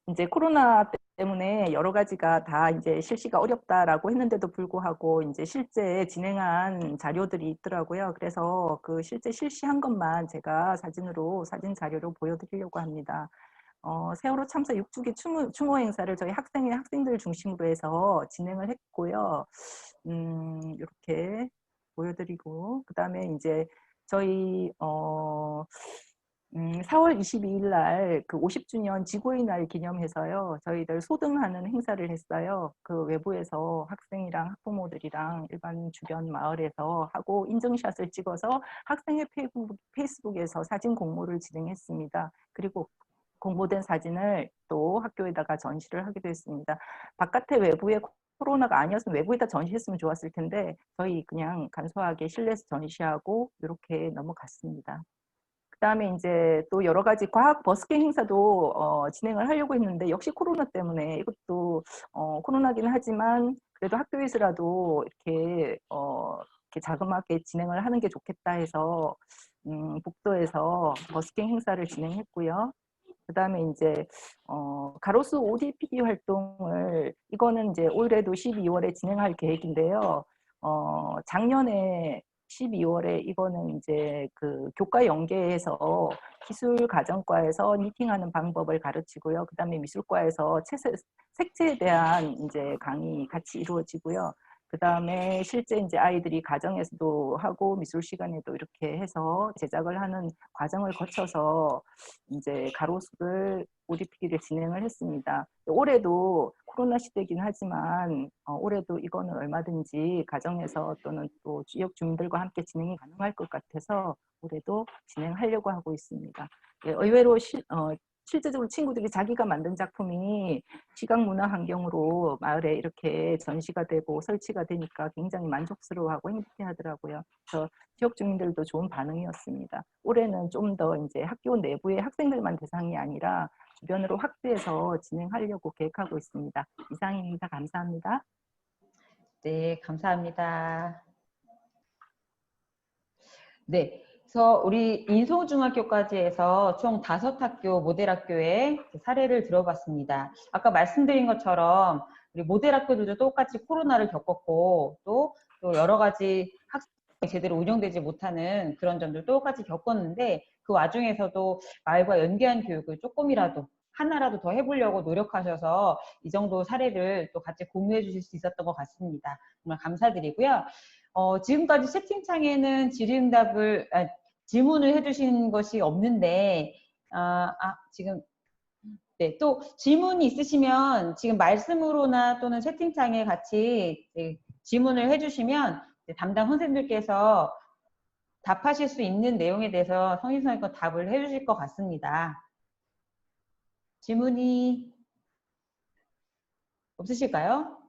이제 코로나 때문에 여러 가지가 다 이제 실시가 어렵다라고 했는데도 불구하고 이제 실제 진행한 자료들이 있더라고요. 그래서 그 실제 실시한 것만 제가 사진 자료로 보여드리려고 합니다. 세월호 참사 6주기 추모 행사를 저희 학생들 중심으로 해서 진행을 했고요. 이렇게 보여드리고, 그 다음에 이제 저희, 4월 22일 날 그 50주년 지구의 날 기념해서요. 저희들 소등하는 행사를 했어요. 그 외부에서 학생이랑 학부모들이랑 일반 주변 마을에서 하고 인증샷을 찍어서 학생의 페이스북에서 사진 공모를 진행했습니다. 그리고 공모된 사진을 또 학교에다가 전시를 하기도 했습니다. 바깥에 외부에 코로나가 아니었으면 외부에다 전시했으면 좋았을 텐데 저희 그냥 간소하게 실내에서 전시하고 이렇게 넘어갔습니다. 그다음에 이제 또 여러 가지 과학 버스킹 행사도 진행을 하려고 했는데 역시 코로나 때문에 이것도 코로나긴 하지만 그래도 학교에서라도 이렇게 이렇게 자그맣게 진행을 하는 게 좋겠다 해서 복도에서 버스킹 행사를 진행했고요. 그다음에 이제 가로수 ODPD 활동을 이거는 이제 올해도 12월에 진행할 계획인데요. 작년에 12월에 이거는 이제 그 교과 연계해서 기술 가정과에서 니팅하는 방법을 가르치고요. 그다음에 미술과에서 색채에 대한 이제 강의 같이 이루어지고요. 그다음에 실제 이제 아이들이 가정에서도 하고 미술 시간에도 이렇게 해서 제작을 하는 과정을 거쳐서 이제 가로수를 ODPD를 진행을 했습니다. 올해도 코로나 시대이긴 하지만 올해도 이거는 얼마든지 가정에서 또는 또 지역 주민들과 함께 진행이 가능할 것 같아서 올해도 진행하려고 하고 있습니다. 예, 의외로 실제적으로 친구들이 자기가 만든 작품이 시각문화 환경으로 마을에 이렇게 전시가 되고 설치가 되니까 굉장히 만족스러워하고 행복해하더라고요. 그래서 지역 주민들도 좋은 반응이었습니다. 올해는 좀 더 이제 학교 내부의 학생들만 대상이 아니라 주변으로 확대해서 진행하려고 계획하고 있습니다. 이상입니다. 감사합니다. 네, 감사합니다. 네, 그래서 우리 인서중학교까지 해서 총 5학교 모델학교의 사례를 들어봤습니다. 아까 말씀드린 것처럼 우리 모델학교들도 똑같이 코로나를 겪었고 또 여러 가지 학생이 제대로 운영되지 못하는 그런 점들 똑같이 겪었는데 그 와중에서도 마을과 연계한 교육을 조금이라도 하나라도 더 해보려고 노력하셔서 이 정도 사례를 또 같이 공유해 주실 수 있었던 것 같습니다. 정말 감사드리고요. 지금까지 채팅창에는 질문을 해주신 것이 없는데, 지금, 네, 또 질문이 있으시면 지금 말씀으로나 또는 채팅창에 같이 질문을 해주시면 담당 선생님들께서 답하실 수 있는 내용에 대해서 성인성의껏 답을 해주실 것 같습니다. 질문이 없으실까요?